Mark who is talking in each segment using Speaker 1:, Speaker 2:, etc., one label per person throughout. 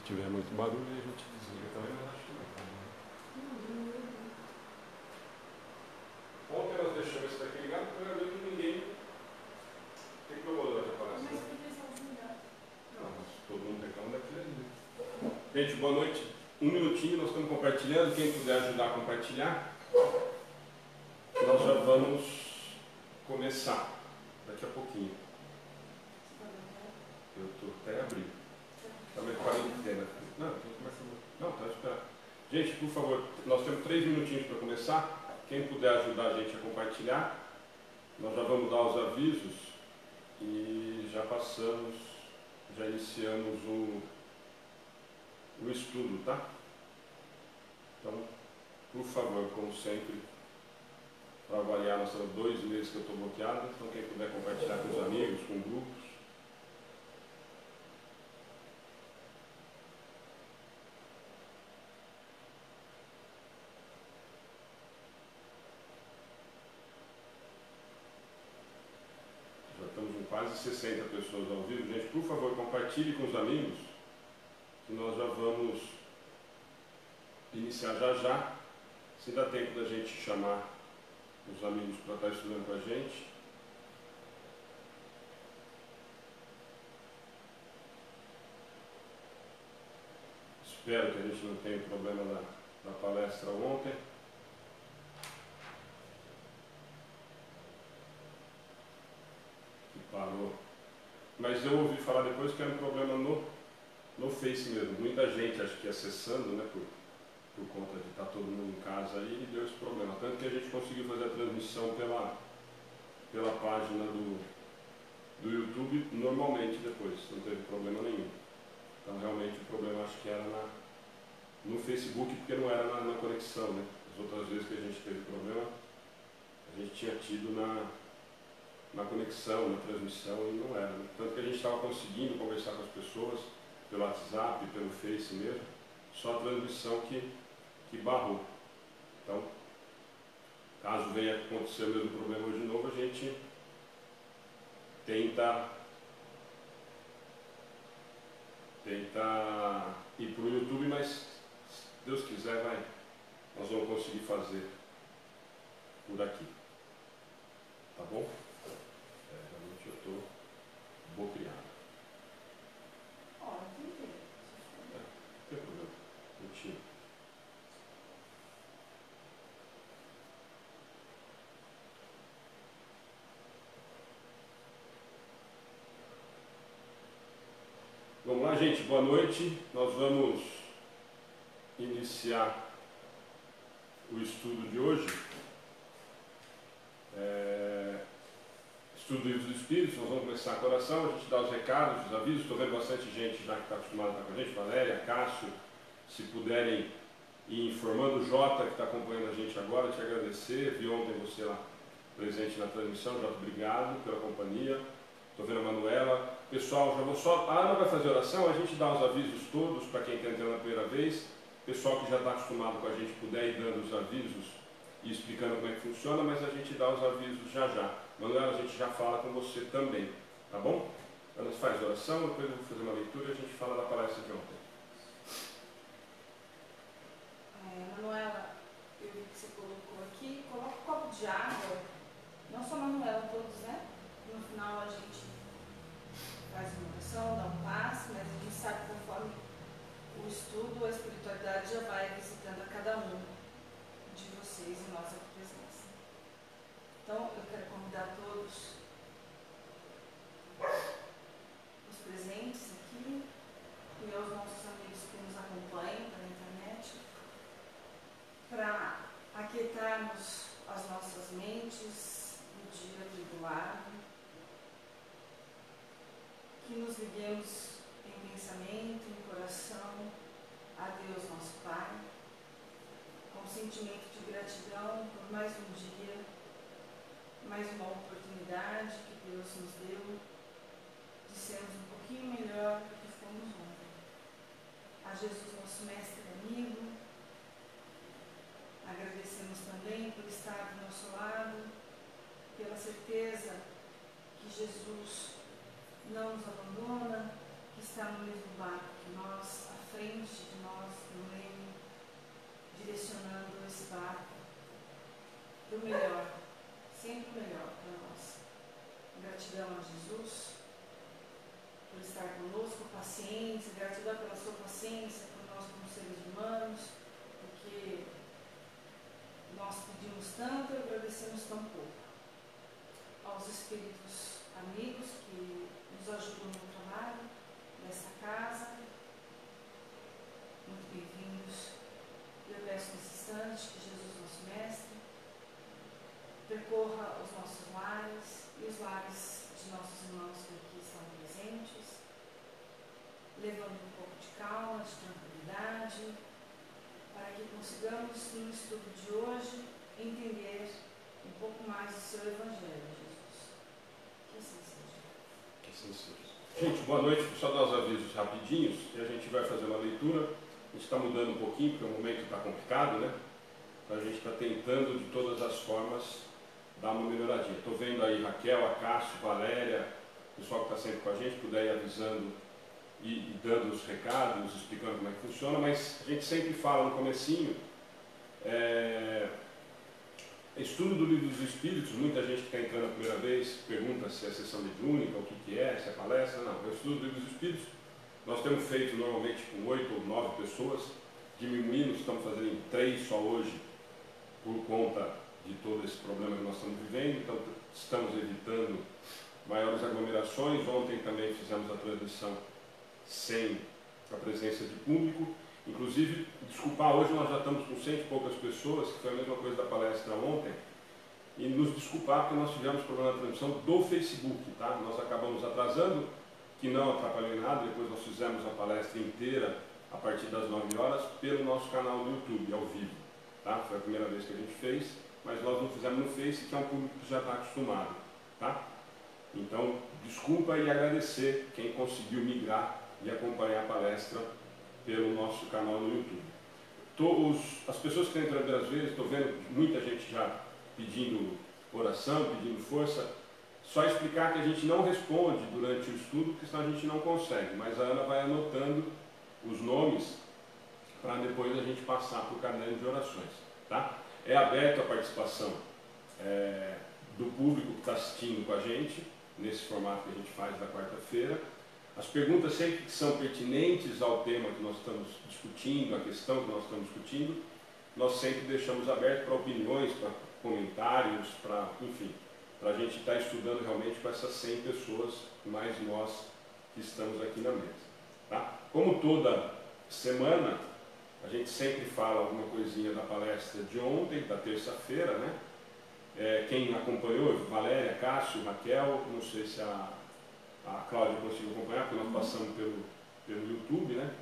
Speaker 1: tiver muito barulho, a gente desliga também, mas acho que não. Ontem nós deixamos esse daqui ligado para ver que ninguém. O que incomodou a palestra?
Speaker 2: Mas por que eles vão desligar?
Speaker 1: Não, mas todo mundo reclama daquele ali. Gente, boa noite. Um minutinho, nós estamos compartilhando. Quem puder ajudar a compartilhar, nós já vamos começar daqui a pouquinho. Eu estou até abrindo. Também quarentena. Não, tá esperando. Gente, por favor, nós temos 3 minutinhos para começar. Quem puder ajudar a gente a compartilhar, nós já vamos dar os avisos e já iniciamos o estudo, tá? Então, por favor, como sempre, para avaliar, nós temos 2 meses que eu estou bloqueado, então quem puder compartilhar com os amigos, com grupos. Já estamos com quase 60 pessoas ao vivo. Gente, por favor, compartilhe com os amigos, que nós já vamos iniciar já. Se dá tempo da gente chamar os amigos para estar estudando com a gente. Espero que a gente não tenha problema da palestra ontem. Que parou. Mas eu ouvi falar depois que era um problema no Face mesmo. Muita gente, acho que acessando, né, por conta de estar todo mundo em casa aí, e deu esse problema. Tanto que a gente conseguiu fazer a transmissão pela página do YouTube normalmente depois, não teve problema nenhum. Então realmente o problema acho que era no Facebook, porque não era na conexão, né? As outras vezes que a gente teve problema, a gente tinha tido na conexão, na transmissão, e não era, né? Tanto que a gente estava conseguindo conversar com as pessoas pelo WhatsApp, pelo Face mesmo, só a transmissão que barrou. Então, caso venha acontecer o mesmo problema de novo, a gente tenta ir para o YouTube, mas se Deus quiser, nós vamos conseguir fazer por aqui. Tá bom? Realmente eu estou bocriado.
Speaker 2: Ó, entendi.
Speaker 1: Não tem problema. Mentira. Vamos lá, gente, boa noite. Nós vamos iniciar o estudo de hoje. Estudo do Livro dos Espíritos. Nós vamos começar com a oração, a gente dá os recados, os avisos. Estou vendo bastante gente já que está acostumada a estar com a gente, Valéria, Cássio, se puderem ir informando. O Jota, que está acompanhando a gente agora, te agradecer. Vi ontem você lá presente na transmissão. Jota, obrigado pela companhia. Estou vendo a Manuela. Pessoal, já vou só. A Ana vai fazer oração, a gente dá os avisos todos para quem está entrando a primeira vez. Pessoal que já está acostumado com a gente puder ir dando os avisos e explicando como é que funciona, mas a gente dá os avisos já. Manuela, a gente já fala com você também, tá bom? Ana faz oração, depois eu vou fazer uma leitura e a gente fala da palestra de ontem.
Speaker 2: Manuela, eu vi que você colocou aqui, coloca um copo de água, não só Manuela, todos, né? No final a gente faz uma oração, dá um passe, mas a gente sabe que conforme o estudo, a espiritualidade já vai visitando a cada um de vocês em nossa presença. Então, eu quero convidar todos os presentes aqui e aos nossos amigos que nos acompanham pela internet para aquietarmos as nossas mentes no dia atribulado, que nos liguemos em pensamento, em coração, a Deus nosso Pai, com sentimento de gratidão por mais um dia, mais uma oportunidade que Deus nos deu de sermos um pouquinho melhor do que fomos ontem. A Jesus, nosso mestre e amigo, agradecemos também por estar do nosso lado, pela certeza que Jesus não nos abandona, que está no mesmo barco que nós, a frente de nós, no meio, direcionando esse barco para o melhor, sempre o melhor para nós. Gratidão a Jesus por estar conosco, paciência, gratidão pela sua paciência por nós como seres humanos, porque nós pedimos tanto e agradecemos tão pouco. Aos espíritos amigos que nos ajudam no trabalho desta casa, muito bem-vindos. Eu peço nesse instante que Jesus, nosso Mestre, percorra os nossos lares e os lares de nossos irmãos que aqui estão presentes, levando um pouco de calma, de tranquilidade, para que consigamos, no estudo de hoje, entender um pouco mais do seu Evangelho, Jesus. Que assim seja.
Speaker 1: Que assim seja. Gente, boa noite. Só dar os avisos rapidinhos e a gente vai fazer uma leitura. A gente está mudando um pouquinho, porque o momento está complicado, né? Então a gente está tentando, de todas as formas, dar uma melhoradinha. Estou vendo aí Raquel, a Cássio, Valéria, o pessoal que está sempre com a gente, puder ir avisando e dando os recados, explicando como é que funciona, mas a gente sempre fala no comecinho, estudo do Livro dos Espíritos. Muita gente que está entrando a primeira vez pergunta se é sessão mediúnica, o que é, se é palestra. Não, é o estudo do Livro dos Espíritos. Nós temos feito normalmente com 8 ou 9 pessoas, diminuímos, estamos fazendo em 3 só hoje, por conta de todo esse problema que nós estamos vivendo, então estamos evitando maiores aglomerações. Ontem também fizemos a transmissão sem a presença de público. Inclusive, desculpar, hoje nós já estamos com 100 e poucas pessoas, que foi a mesma coisa da palestra ontem, e nos desculpar porque nós tivemos problema na transmissão do Facebook, tá? Nós acabamos atrasando, que não atrapalhou em nada. Depois nós fizemos a palestra inteira a partir das 9 horas pelo nosso canal no YouTube, ao vivo, tá? Foi a primeira vez que a gente fez, mas nós não fizemos no Face, que é um público que já está acostumado, tá? Então, desculpa e agradecer quem conseguiu migrar e acompanhar a palestra pelo nosso canal no YouTube. As pessoas que estão entrando pelas vezes, estou vendo muita gente já pedindo oração, pedindo força. Só explicar que a gente não responde durante o estudo, porque senão a gente não consegue, mas a Ana vai anotando os nomes para depois a gente passar para o caderno de orações, tá? É aberto a participação do público que está assistindo com a gente, nesse formato que a gente faz da quarta-feira. As perguntas sempre que são pertinentes ao tema que nós estamos discutindo, a questão que nós estamos discutindo, nós sempre deixamos aberto para opiniões, para comentários, para, enfim, para a gente estar estudando realmente com essas 100 pessoas, mais nós que estamos aqui na mesa, tá? Como toda semana, a gente sempre fala alguma coisinha da palestra de ontem, da terça-feira, né? Quem acompanhou, Valéria, Cássio, Raquel, não sei se a Cláudia conseguiu acompanhar, porque nós passamos pelo YouTube, né?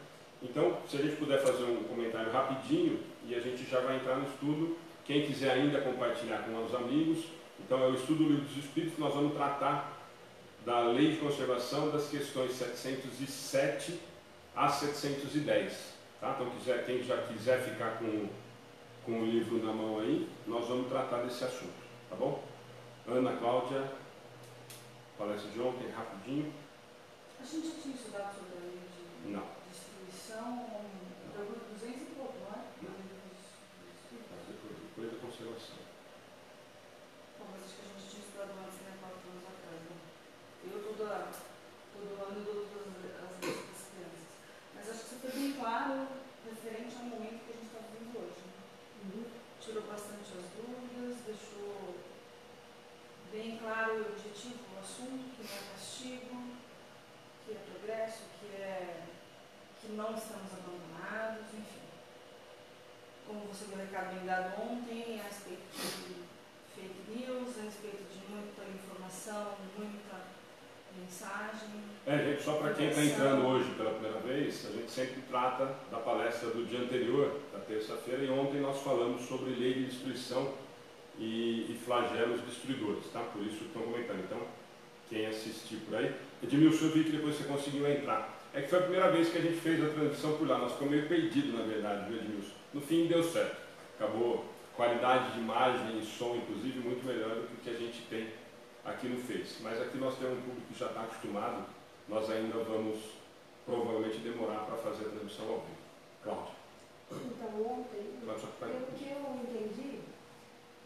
Speaker 1: Então, se a gente puder fazer um comentário rapidinho, e a gente já vai entrar no estudo. Quem quiser ainda compartilhar com os amigos, então é o estudo do Livro dos Espíritos. Nós vamos tratar da Lei de Conservação das questões 707 a 710, tá? Então, quem já quiser ficar com o livro na mão aí, nós vamos tratar desse assunto, tá bom? Ana, Cláudia, palestra de ontem, rapidinho.
Speaker 2: A gente já tinha estudado sobre a lei de distribuição, pergunta 200 e pouco, não é?
Speaker 1: Depois da conservação.
Speaker 2: Bom, mas acho que a gente tinha estudado antes, né, 4 anos atrás, né? Eu todo ano dou todas as vezes para as crianças. Mas acho que isso foi bem claro, referente ao momento que a gente está vivendo hoje, né? Tirou bastante as dúvidas, deixou bem claro o objetivo do assunto, que não é castigo, que é progresso, que não estamos abandonados, enfim. Como você deu o recado bem dado ontem, a respeito de fake news, a respeito de muita informação, muita mensagem.
Speaker 1: Gente, só para quem está entrando hoje pela primeira vez, a gente sempre trata da palestra do dia anterior, da terça-feira, e ontem nós falamos sobre lei de destruição e flagelos destruidores, tá? Por isso que estão comentando. Então, quem assistir por aí, Edmilson, eu vi que depois você conseguiu entrar. É que foi a primeira vez que a gente fez a transmissão por lá, nós ficamos meio perdidos, na verdade, viu, Edmilson? No fim deu certo, acabou qualidade de imagem e som, inclusive, muito melhor do que o que a gente tem aqui no Face. Mas aqui nós temos um público que já está acostumado, nós ainda vamos provavelmente demorar para fazer a transmissão ao vivo. Cláudia.
Speaker 3: Então, ontem, pelo que eu entendi,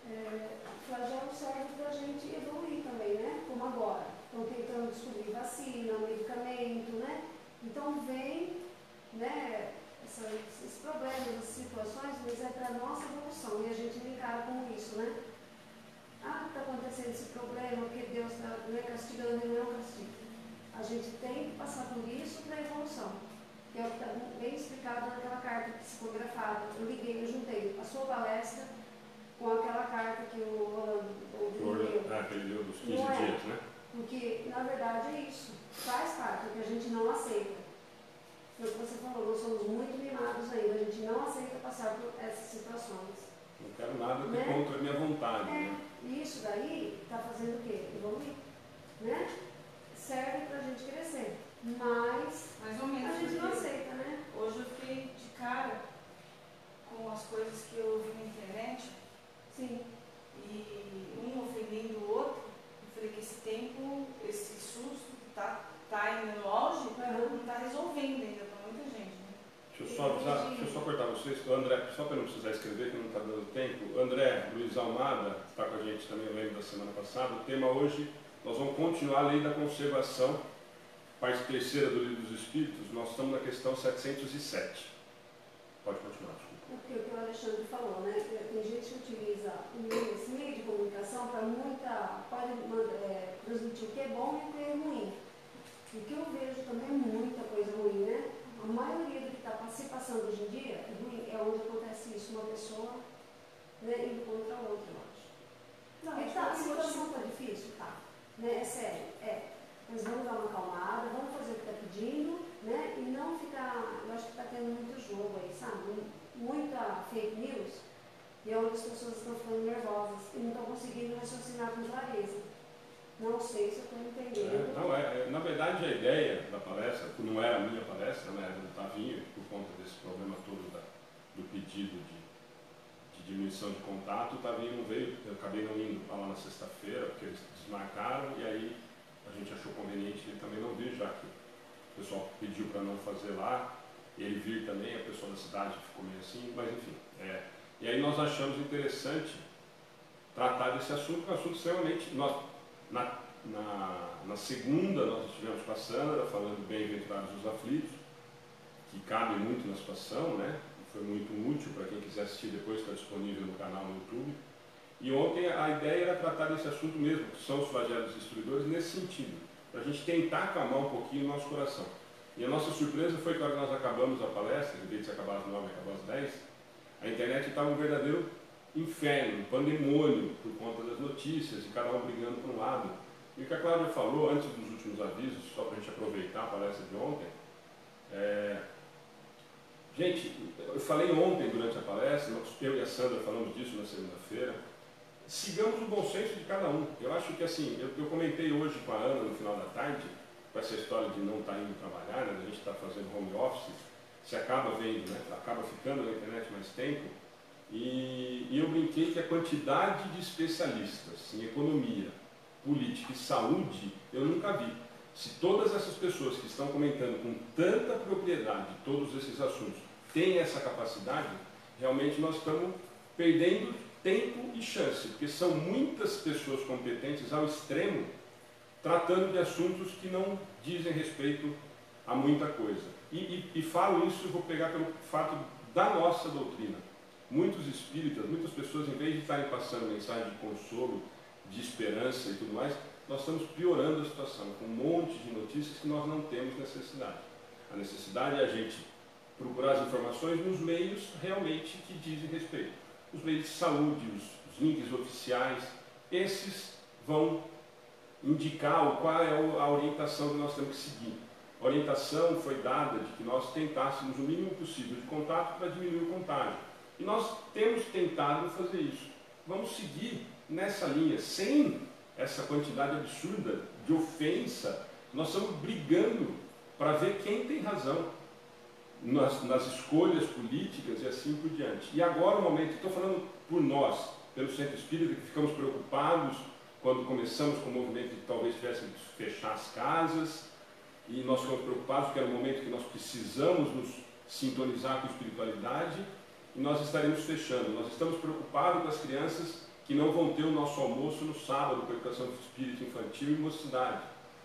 Speaker 3: o flagelo serve para a gente evoluir também, né? Como agora. Estão tentando descobrir vacina, medicamento, né? Então vem, né, esses problemas, essas situações, mas é para a nossa evolução e a gente não encara como isso, né? Ah, está acontecendo esse problema, porque Deus está castigando e não castiga. A gente tem que passar por isso para a evolução. Que é o que está bem explicado naquela carta psicografada. Eu liguei, eu juntei a sua palestra com aquela carta que o Rolando leu.
Speaker 1: Que ele leu dos 15 dias, né?
Speaker 3: Porque, na verdade, é isso. Faz parte, porque a gente não aceita. Foi o que você falou, nós somos muito mimados ainda. A gente não aceita passar por essas situações.
Speaker 1: Não quero nada que contra a minha vontade. Né?
Speaker 3: E isso daí está fazendo o quê? Evoluir. Né? Serve para a gente crescer. Mas
Speaker 2: mais ou menos,
Speaker 3: a gente não aceita, né?
Speaker 2: Hoje eu fiquei de cara com as coisas que eu vi na internet.
Speaker 3: Sim.
Speaker 2: E um ofendendo o outro. Eu falei que esse tempo, esse susto que está ainda no auge, não está resolvendo ainda para muita gente. Né?
Speaker 1: Deixa eu só cortar vocês. O André, só para não precisar escrever, que não está dando tempo. André Luiz Almada está com a gente também, eu lembro da semana passada. O tema hoje, nós vamos continuar a lei da conservação. Parte terceira do Livro dos Espíritos, nós estamos na questão 707. Pode continuar, desculpa.
Speaker 3: Porque o que o Alexandre falou, né? Tem gente que utiliza esse meio de comunicação para pode transmitir o que é bom e o que é ruim. O que eu vejo também é muita coisa ruim, né? A maioria do que está se passando hoje em dia é ruim, é onde acontece isso, uma pessoa, né, indo contra a outra, eu acho. Não, a situação está difícil? Tá. Né? É sério, Mas vamos dar uma acalmada, vamos fazer o que está pedindo, né? E não ficar. Eu acho que está tendo muito jogo aí, sabe? Muita fake news, e é onde as pessoas estão ficando nervosas e não estão conseguindo raciocinar com clareza. Não sei se eu estou entendendo.
Speaker 1: Na verdade, a ideia da palestra, que não era a minha palestra, né? Era do Tavinho, por conta desse problema todo do pedido de diminuição de contato, o Tavinho não veio, eu acabei não indo para lá na sexta-feira, porque eles desmarcaram, e aí a gente achou conveniente ele também não vir, já que o pessoal pediu para não fazer lá, ele vir também, a pessoa da cidade ficou meio assim, mas enfim. E aí nós achamos interessante tratar desse assunto, que é um assunto extremamente... Na segunda nós estivemos com a Sandra, falando bem-aventurados os aflitos, que cabe muito na situação, né? Foi muito útil para quem quiser assistir depois, está disponível no canal no YouTube. E ontem a ideia era tratar desse assunto mesmo, que são os flagelos destruidores, nesse sentido, para a gente tentar acalmar um pouquinho o nosso coração. E a nossa surpresa foi que quando nós acabamos a palestra, em vez de acabar às 9, acabou às 10, a internet estava um verdadeiro inferno, um pandemônio, por conta das notícias, e cada um brigando por um lado. E o que a Cláudia falou antes dos últimos avisos, só para a gente aproveitar a palestra de ontem, gente, eu falei ontem durante a palestra, eu e a Sandra falamos disso na segunda-feira, sigamos o bom senso de cada um. Eu acho que assim, eu comentei hoje com a Ana no final da tarde, com essa história de não estar indo trabalhar, né, a gente está fazendo home office, se acaba vendo, né, acaba ficando na internet mais tempo, e eu brinquei que a quantidade de especialistas em economia, política e saúde, eu nunca vi. Se todas essas pessoas que estão comentando com tanta propriedade todos esses assuntos têm essa capacidade, realmente nós estamos perdendo tempo e chance, porque são muitas pessoas competentes ao extremo, tratando de assuntos que não dizem respeito a muita coisa. E falo isso, vou pegar pelo fato da nossa doutrina. Muitos espíritas, muitas pessoas, em vez de estarem passando mensagem de consolo, de esperança e tudo mais, nós estamos piorando a situação, com um monte de notícias que nós não temos necessidade. A necessidade é a gente procurar as informações nos meios realmente que dizem respeito. Os meios de saúde, os links oficiais, esses vão indicar qual é a orientação que nós temos que seguir. A orientação foi dada de que nós tentássemos o mínimo possível de contato para diminuir o contágio. E nós temos tentado fazer isso. Vamos seguir nessa linha, sem essa quantidade absurda de ofensa. Nós estamos brigando para ver quem tem razão nas escolhas políticas e assim por diante. E agora o momento, estou falando por nós, pelo Centro Espírita, que ficamos preocupados quando começamos com o movimento de que talvez tivéssemos que fechar as casas, e nós ficamos preocupados porque era um momento que nós precisamos nos sintonizar com a espiritualidade e nós estaremos fechando. Nós estamos preocupados com as crianças que não vão ter o nosso almoço no sábado com a educação do espírito infantil e mocidade.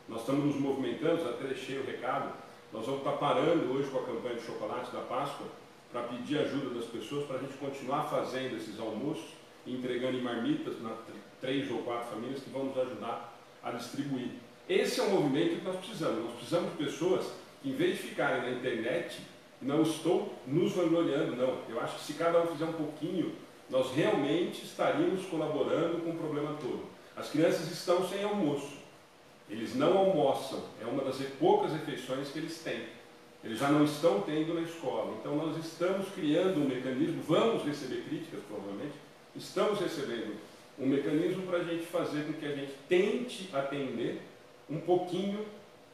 Speaker 1: Nós estamos nos movimentando, até deixei o recado, nós vamos estar parando hoje com a campanha de chocolate da Páscoa para pedir ajuda das pessoas para a gente continuar fazendo esses almoços e entregando em marmitas para 3 ou 4 famílias que vão nos ajudar a distribuir. Esse é o movimento que nós precisamos. Nós precisamos de pessoas que, em vez de ficarem na internet, não estou nos vangloriando, não. Eu acho que se cada um fizer um pouquinho, nós realmente estaríamos colaborando com o problema todo. As crianças estão sem almoço. Eles não almoçam. É uma das poucas refeições que eles têm. Eles já não estão tendo na escola. Então nós estamos criando um mecanismo, vamos receber críticas provavelmente, estamos recebendo um mecanismo para a gente fazer com que a gente tente atender um pouquinho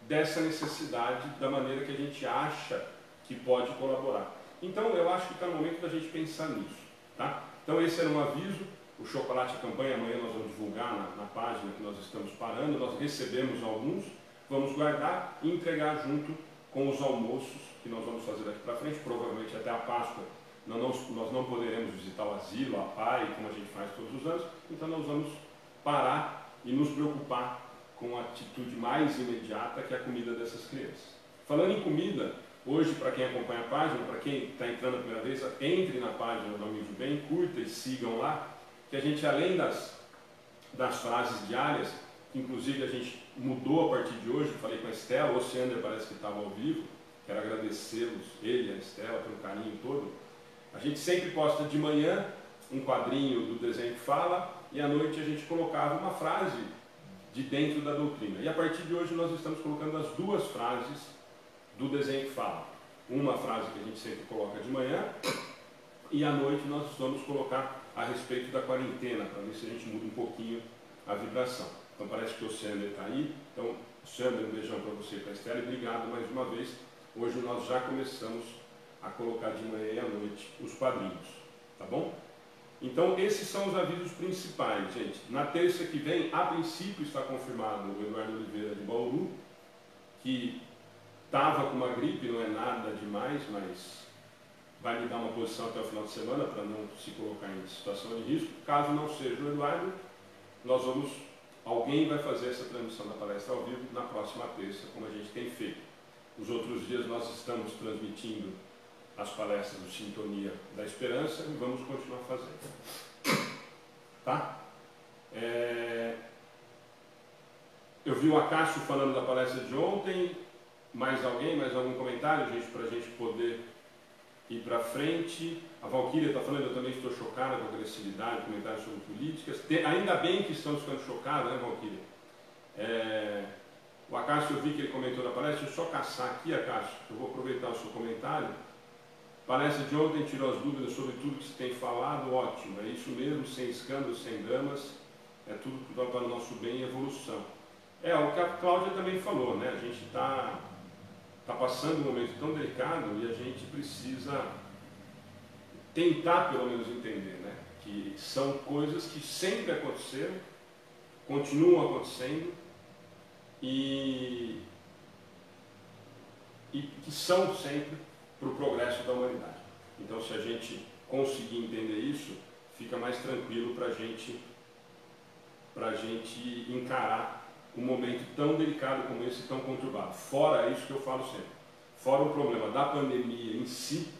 Speaker 1: dessa necessidade da maneira que a gente acha que pode colaborar. Então eu acho que está no momento da gente pensar nisso. Tá? Então esse era um aviso, o chocolate a campanha, amanhã nós vamos divulgar na página que nós estamos parando, nós recebemos alguns, vamos guardar e entregar junto com os almoços que nós vamos fazer daqui para frente, provavelmente até a Páscoa nós não poderemos visitar o asilo, a PAI, como a gente faz todos os anos, então nós vamos parar e nos preocupar com a atitude mais imediata, que é a comida dessas crianças. Falando em comida, hoje, para quem acompanha a página, para quem está entrando a primeira vez, entre na página do Amigos do Bem, curta e sigam lá, que a gente, além das frases diárias, que inclusive a gente mudou a partir de hoje, falei com a Estela, o Oceander parece que estava ao vivo, quero agradecê-los, ele e a Estela, pelo carinho todo. A gente sempre posta de manhã um quadrinho do desenho que fala, e à noite a gente colocava uma frase de dentro da doutrina. E a partir de hoje nós estamos colocando as 2 frases do desenho que fala. Uma frase que a gente sempre coloca de manhã, e à noite nós vamos colocar a respeito da quarentena, para ver se a gente muda um pouquinho a vibração. Então parece que o Sander está aí. Então, Sander, um beijão para você e para a Estela, e obrigado mais uma vez. Hoje nós já começamos a colocar de manhã e à noite os quadrinhos, tá bom? Então esses são os avisos principais, gente. Na terça que vem, a princípio está confirmado o Eduardo Oliveira de Bauru, que estava com uma gripe, não é nada demais, mas vai me dar uma posição até o final de semana para não se colocar em situação de risco. Caso não seja o Eduardo, alguém vai fazer essa transmissão da palestra ao vivo na próxima terça, como a gente tem feito. Os outros dias nós estamos transmitindo as palestras do Sintonia da Esperança e vamos continuar fazendo. Tá? Eu vi o Acácio falando da palestra de ontem. Mais alguém? Mais algum comentário, gente, para a gente poder ir para frente? A Valquíria está falando, eu também estou chocada com a agressividade, comentários sobre políticas. Ainda bem que estamos ficando chocados, né, Valquíria? O Acácio, eu vi que ele comentou na palestra, deixa eu só caçar aqui, Acácio, eu vou aproveitar o seu comentário. A palestra de ontem tirou as dúvidas sobre tudo que se tem falado, ótimo, é isso mesmo, sem escândalos, sem dramas, é tudo para o nosso bem e evolução. O que a Cláudia também falou, né? A gente está passando um momento tão delicado e a gente precisa tentar pelo menos entender, né? Que são coisas que sempre aconteceram, continuam acontecendo e que são sempre para o progresso da humanidade. Então, se a gente conseguir entender isso, fica mais tranquilo para a gente encarar um momento tão delicado como esse, tão conturbado. Fora isso que eu falo sempre, fora o problema da pandemia em si,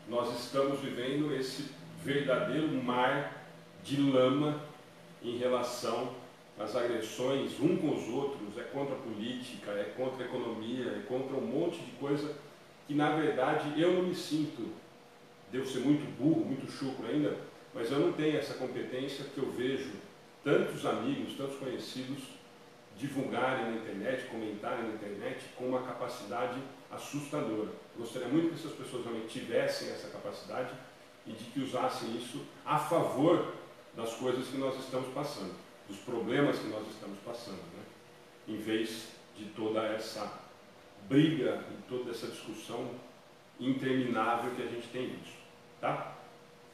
Speaker 1: nós estamos vivendo esse verdadeiro mar de lama em relação às agressões um com os outros, é contra a política, é contra a economia, é contra um monte de coisa que, na verdade, eu não me sinto, devo ser muito burro, muito chucro ainda, mas eu não tenho essa competência que eu vejo tantos amigos, tantos conhecidos divulgarem na internet, comentarem na internet com uma capacidade assustadora. Eu gostaria muito que essas pessoas realmente tivessem essa capacidade e de que usassem isso a favor das coisas que nós estamos passando, dos problemas que nós estamos passando, né? Em vez de toda essa briga e toda essa discussão interminável que a gente tem visto, tá?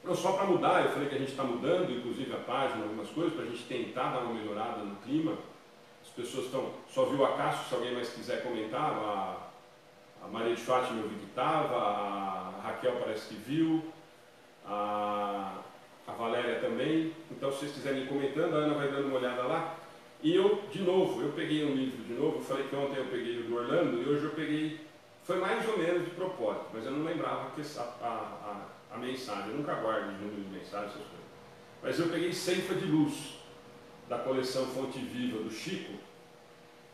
Speaker 1: Então, só para mudar, eu falei que a gente está mudando, inclusive a página, algumas coisas, para a gente tentar dar uma melhorada no clima. As pessoas só viu a Cássio, se alguém mais quiser comentar, a Maria de Fátima eu vi que estava, a Raquel parece que viu, a Valéria também. Então, se vocês quiserem ir comentando, a Ana vai dando uma olhada lá. E eu, de novo, eu peguei um livro de novo, eu falei que ontem eu peguei o do Orlando e hoje eu peguei, foi mais ou menos de propósito, mas eu não lembrava que a mensagem, eu nunca guardo os números de mensagem, essas coisas. Mas eu peguei Ceifa de Luz, da coleção Fonte Viva do Chico,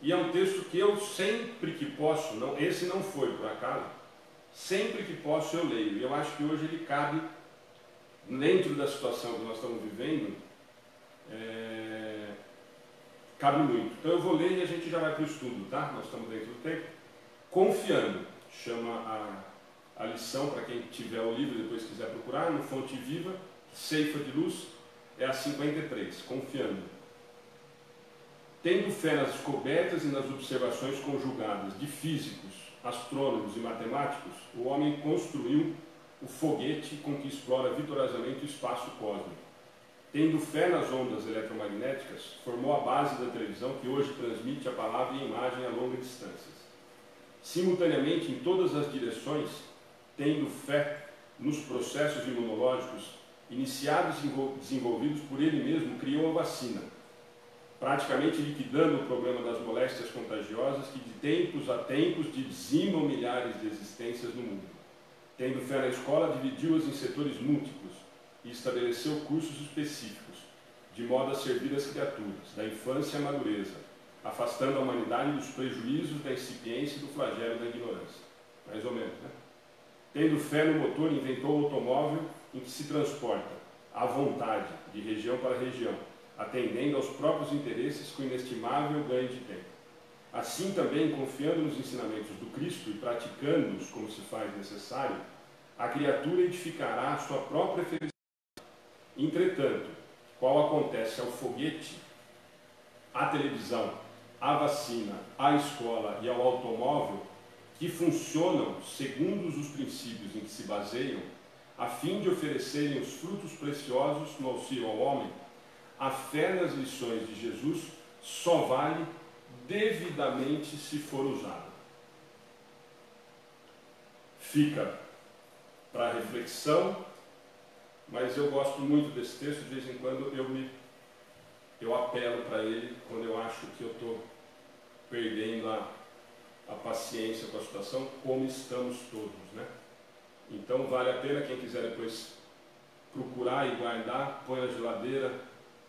Speaker 1: e é um texto que eu sempre que posso, esse não foi por acaso, sempre que posso eu leio. E eu acho que hoje ele cabe, dentro da situação que nós estamos vivendo, cabe muito. Então eu vou ler e a gente já vai para o estudo, tá? Nós estamos dentro do tempo. Confiando, chama a lição para quem tiver o livro e depois quiser procurar, no Fonte Viva, Ceifa de Luz, é a 53, confiando. Tendo fé nas descobertas e nas observações conjugadas de físicos, astrônomos e matemáticos, o homem construiu o foguete com que explora vitoriosamente o espaço cósmico. Tendo fé nas ondas eletromagnéticas, formou a base da televisão que hoje transmite a palavra e a imagem a longas distâncias. Simultaneamente, em todas as direções, tendo fé nos processos imunológicos iniciados e desenvolvidos por ele mesmo, criou a vacina, praticamente liquidando o problema das moléstias contagiosas que de tempos a tempos dizimam milhares de existências no mundo. Tendo fé na escola, dividiu-as em setores múltiplos e estabeleceu cursos específicos, de modo a servir as criaturas, da infância à madureza, afastando a humanidade dos prejuízos da incipiência e do flagelo da ignorância. Mais ou menos, né? Tendo fé no motor, inventou o automóvel em que se transporta, à vontade, de região para região, atendendo aos próprios interesses com inestimável ganho de tempo. Assim também, confiando nos ensinamentos do Cristo e praticando-os como se faz necessário, a criatura edificará a sua própria felicidade. Entretanto, qual acontece ao foguete, à televisão, à vacina, à escola e ao automóvel, que funcionam segundo os princípios em que se baseiam, a fim de oferecerem os frutos preciosos no auxílio ao homem, a fé nas lições de Jesus só vale devidamente se for usada. Fica para reflexão, mas eu gosto muito desse texto, de vez em quando eu apelo para ele quando eu acho que eu estou perdendo a paciência com a situação, como estamos todos, né? Então vale a pena, quem quiser depois procurar e guardar, põe na geladeira.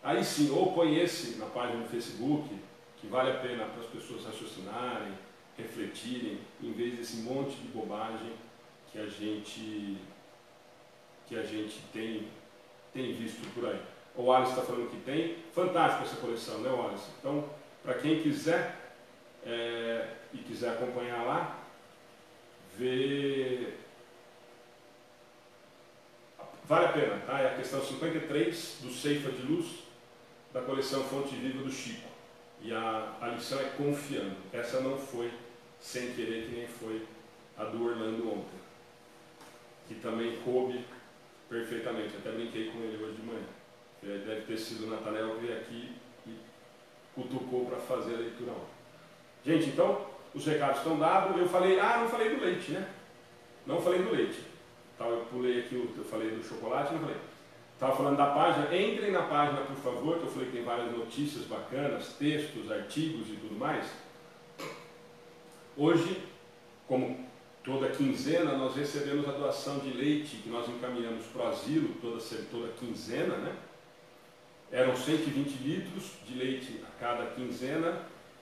Speaker 1: Aí sim, ou põe esse na página do Facebook, que vale a pena para as pessoas raciocinarem, refletirem, em vez desse monte de bobagem que a gente tem visto por aí. O Wallace está falando que tem. Fantástica essa coleção, né, Wallace? Então, para quem quiser e quiser acompanhar lá, vale a pena, tá? É a questão 53 do Ceifa de Luz, da coleção Fonte Viva do Chico. E a lição é confiando. Essa não foi sem querer, que nem foi a do Orlando ontem, que também coube perfeitamente. Até brinquei com ele hoje de manhã. Deve ter sido o Nathanael que veio aqui e cutucou para fazer a leitura ontem. Gente, então, os recados estão dados. Eu falei, não falei do leite, né? Não falei do leite. Então, eu pulei aqui, eu falei do chocolate, não falei. Estava falando da página. Entrem na página, por favor, que eu falei que tem várias notícias bacanas, textos, artigos e tudo mais. Hoje, como toda quinzena, nós recebemos a doação de leite que nós encaminhamos para o asilo toda quinzena, né? Eram 120 litros de leite a cada quinzena,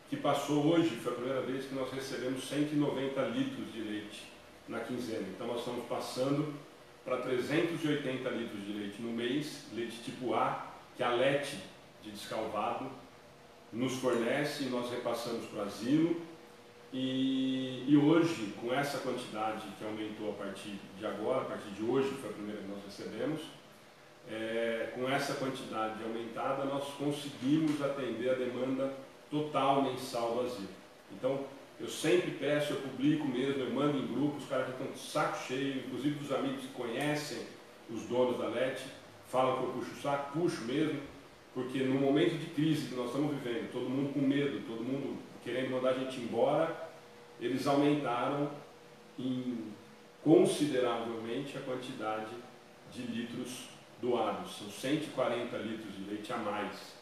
Speaker 1: que passou hoje, foi a primeira vez que nós recebemos 190 litros de leite na quinzena. Então nós estamos passando para 380 litros de leite no mês, leite tipo A, que a Lete de Descalvado nos fornece e nós repassamos para o asilo. E hoje, com essa quantidade que aumentou a partir de agora, a partir de hoje, foi a primeira que nós recebemos, com essa quantidade aumentada, nós conseguimos atender a demanda total mensal do asilo. Então, eu sempre peço, eu publico mesmo, eu mando em grupo, os caras já estão de saco cheio, inclusive dos amigos que conhecem os donos da Lete, falam que eu puxo o saco, puxo mesmo, porque no momento de crise que nós estamos vivendo, todo mundo com medo, todo mundo querendo mandar a gente embora, eles aumentaram consideravelmente a quantidade de litros doados. São 140 litros de leite a mais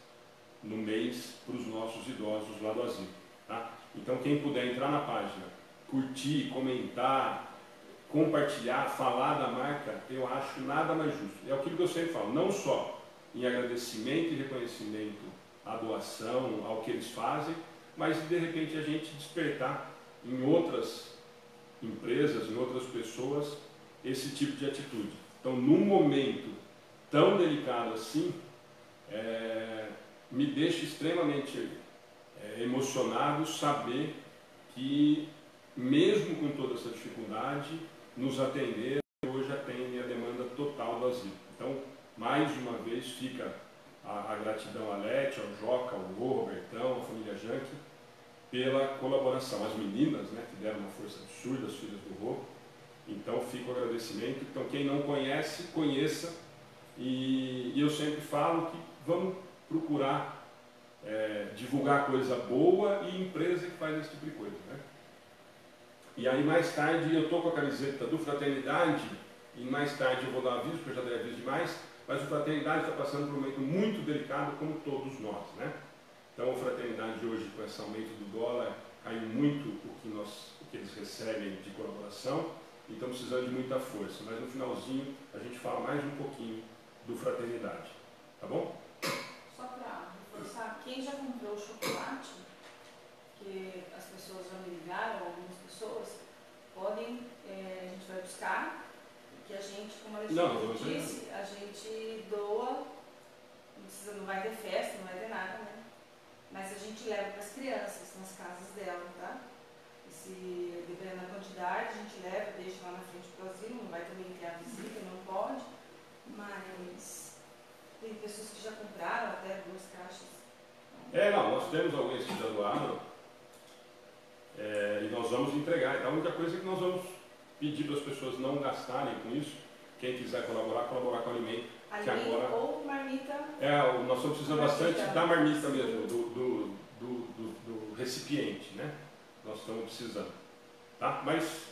Speaker 1: no mês para os nossos idosos lá do asilo. Tá? Então quem puder entrar na página, curtir, comentar, compartilhar, falar da marca, eu acho nada mais justo. É aquilo que eu sempre falo, não só em agradecimento e reconhecimento à doação, ao que eles fazem, mas de repente a gente despertar em outras empresas, em outras pessoas, esse tipo de atitude. Então, num momento tão delicado assim, me deixa extremamente emocionado saber que, mesmo com toda essa dificuldade, nos atender, hoje atendem a demanda total do asilo. Então, mais uma vez, fica a gratidão à Lete, ao Joca, ao Rô, Robertão, à família Janque, pela colaboração. As meninas, né, que deram uma força absurda, as filhas do Rô. Então, fica o agradecimento. Então, quem não conhece, conheça. E eu sempre falo que vamos procurar divulgar coisa boa e empresa que faz esse tipo de coisa, né? E aí mais tarde eu estou com a camiseta do Fraternidade e mais tarde eu vou dar aviso, porque eu já dei aviso demais, mas o Fraternidade está passando por um momento muito delicado, como todos nós, né? Então a Fraternidade hoje, com esse aumento do dólar, caiu muito o que eles recebem de colaboração e estão precisando de muita força, mas no finalzinho a gente fala mais um pouquinho do Fraternidade, tá bom?
Speaker 2: Só para reforçar, quem já comprou chocolate, que as pessoas já me ligaram, algumas pessoas, podem, a gente vai buscar, que a gente, como a Alexandre disse, a gente doa, não vai ter festa, não vai ter nada, né? Mas a gente leva para as crianças, nas casas dela, tá? E se, dependendo da quantidade, a gente leva, deixa lá na frente do asilo, não vai também ter a visita, não pode, mas tem pessoas que já compraram até 2 caixas.
Speaker 1: Não, nós temos alguns que já doaram, e nós vamos entregar. Então, a única coisa é que nós vamos pedir para as pessoas não gastarem com isso. Quem quiser colaborar com alimento. Que agora,
Speaker 2: ou marmita.
Speaker 1: Nós estamos precisando bastante da marmita mesmo, do recipiente, né? Nós estamos precisando. Tá? Mas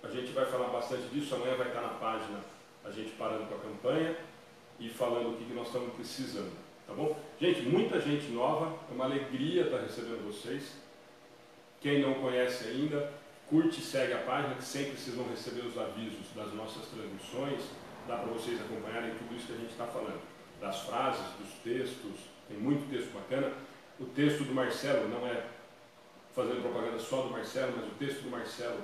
Speaker 1: a gente vai falar bastante disso. Amanhã vai estar na página a gente parando com a campanha e falando o que nós estamos precisando. Tá bom? Gente, muita gente nova. É uma alegria estar recebendo vocês. Quem não conhece ainda, curte e segue a página, que sempre vocês vão receber os avisos das nossas transmissões. Dá para vocês acompanharem tudo isso que a gente está falando. Das frases, dos textos, tem muito texto bacana. O texto do Marcelo, não é fazendo propaganda só do Marcelo, mas o texto do Marcelo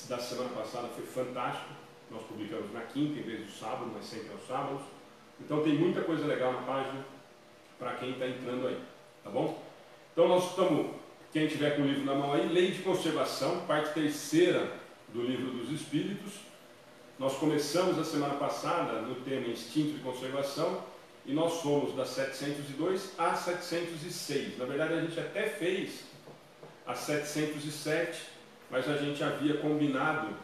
Speaker 1: da semana passada foi fantástico. Nós publicamos na quinta em vez do sábado, mas sempre aos sábados. Então tem muita coisa legal na página para quem está entrando aí, tá bom? Então nós estamos, quem tiver com o livro na mão aí, Lei de Conservação, parte 3ª do Livro dos Espíritos. Nós começamos a semana passada no tema Instinto de Conservação e nós fomos da 702 a 706. Na verdade a gente até fez a 707, mas a gente havia combinado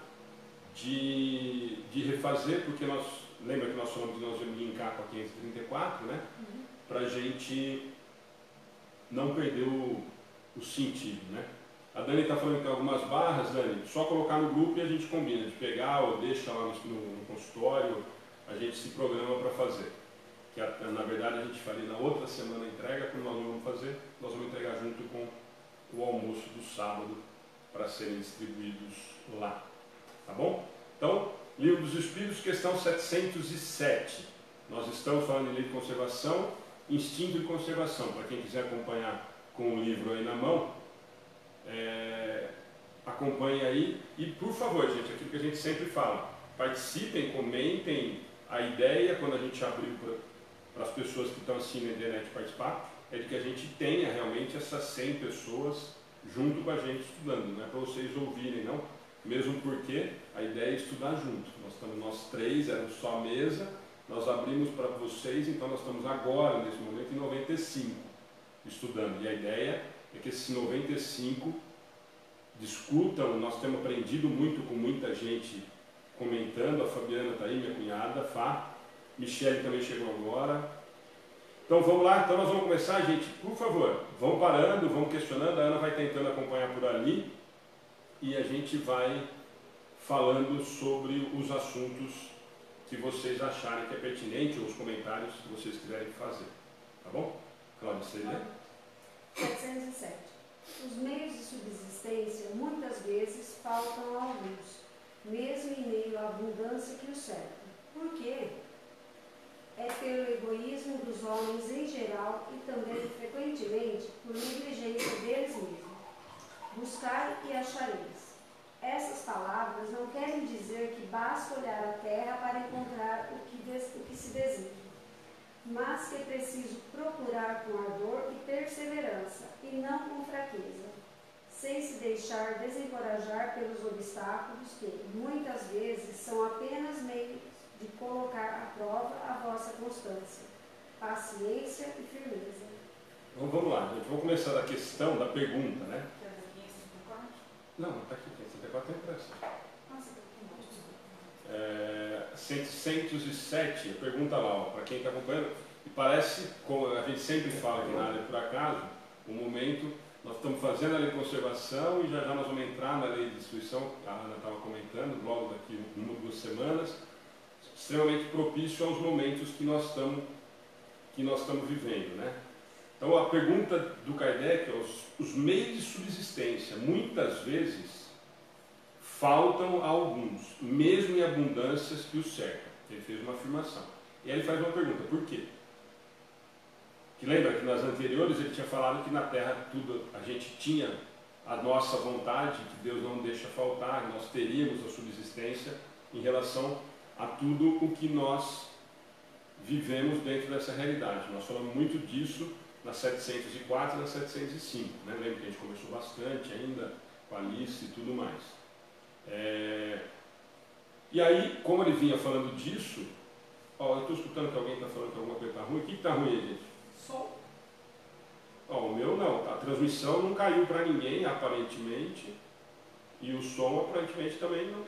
Speaker 1: de refazer, porque nós, lembra que nós falamos que nós íamos linkar com a 534, né? Para a gente não perder o sentido, né? A Dani está falando que tem algumas barras, Dani, só colocar no grupo e a gente combina, de pegar ou deixa lá no consultório, a gente se programa para fazer. Que na verdade a gente faria na outra semana a entrega, como nós não vamos fazer, nós vamos entregar junto com o almoço do sábado para serem distribuídos lá. Tá bom? Então, Livro dos Espíritos, questão 707. Nós estamos falando de lei de conservação, instinto de conservação. Para quem quiser acompanhar com o livro aí na mão, acompanhe aí. E, por favor, gente, aquilo que a gente sempre fala, participem, comentem. A ideia, quando a gente abriu para as pessoas que estão assim na internet participar, é de que a gente tenha realmente essas 100 pessoas junto com a gente estudando. Não é para vocês ouvirem, não. Mesmo porque a ideia é estudar junto. Nós 3, éramos só a mesa, nós abrimos para vocês, então nós estamos agora, nesse momento, em 95, estudando. E a ideia é que esses 95 discutam. Nós temos aprendido muito com muita gente comentando. A Fabiana está aí, minha cunhada, Fá. Michele também chegou agora. Então vamos lá, então nós vamos começar, gente, por favor, vão parando, vão questionando, a Ana vai tentando acompanhar por ali e a gente vai falando sobre os assuntos que vocês acharem que é pertinente ou os comentários que vocês quiserem fazer, tá bom? Cláudia, você lê?
Speaker 3: 707. Os meios de subsistência muitas vezes faltam a alguns, mesmo em meio à abundância que os cerca. Por quê? É pelo egoísmo dos homens em geral e também, frequentemente, por negligência deles mesmos. Buscai e achareis. Essas palavras não querem dizer que basta olhar a terra para encontrar o que se deseja, mas que é preciso procurar com ardor e perseverança, e não com fraqueza, sem se deixar desencorajar pelos obstáculos que, muitas vezes, são apenas meios de colocar à prova a vossa constância, paciência e firmeza.
Speaker 1: Então vamos lá, gente. Vamos começar da questão, da pergunta, né? Não, está aqui, 104 tem pressa. 107, pergunta lá, para quem está acompanhando, e parece, como a gente sempre fala aqui na área por acaso, o momento, nós estamos fazendo a lei de conservação e já nós vamos entrar na lei de destruição, a Ana estava comentando, logo daqui 1 ou 2 semanas, extremamente propício aos momentos que nós estamos vivendo, né? Então a pergunta do Kardec é os meios de subsistência, muitas vezes, faltam a alguns, mesmo em abundâncias que os cercam. Ele fez uma afirmação. E aí ele faz uma pergunta, por quê? Que lembra que nas anteriores ele tinha falado que na Terra tudo a gente tinha a nossa vontade, que Deus não deixa faltar, que nós teríamos a subsistência em relação a tudo o que nós vivemos dentro dessa realidade. Nós falamos muito disso na 704 e na 705. Né? Lembra que a gente conversou bastante ainda com a Alice e tudo mais. E aí, como ele vinha falando disso, eu estou escutando que alguém está falando que alguma coisa está ruim. O que está ruim aí, gente?
Speaker 2: Som.
Speaker 1: O meu não, a transmissão não caiu para ninguém, aparentemente, e o som aparentemente também não.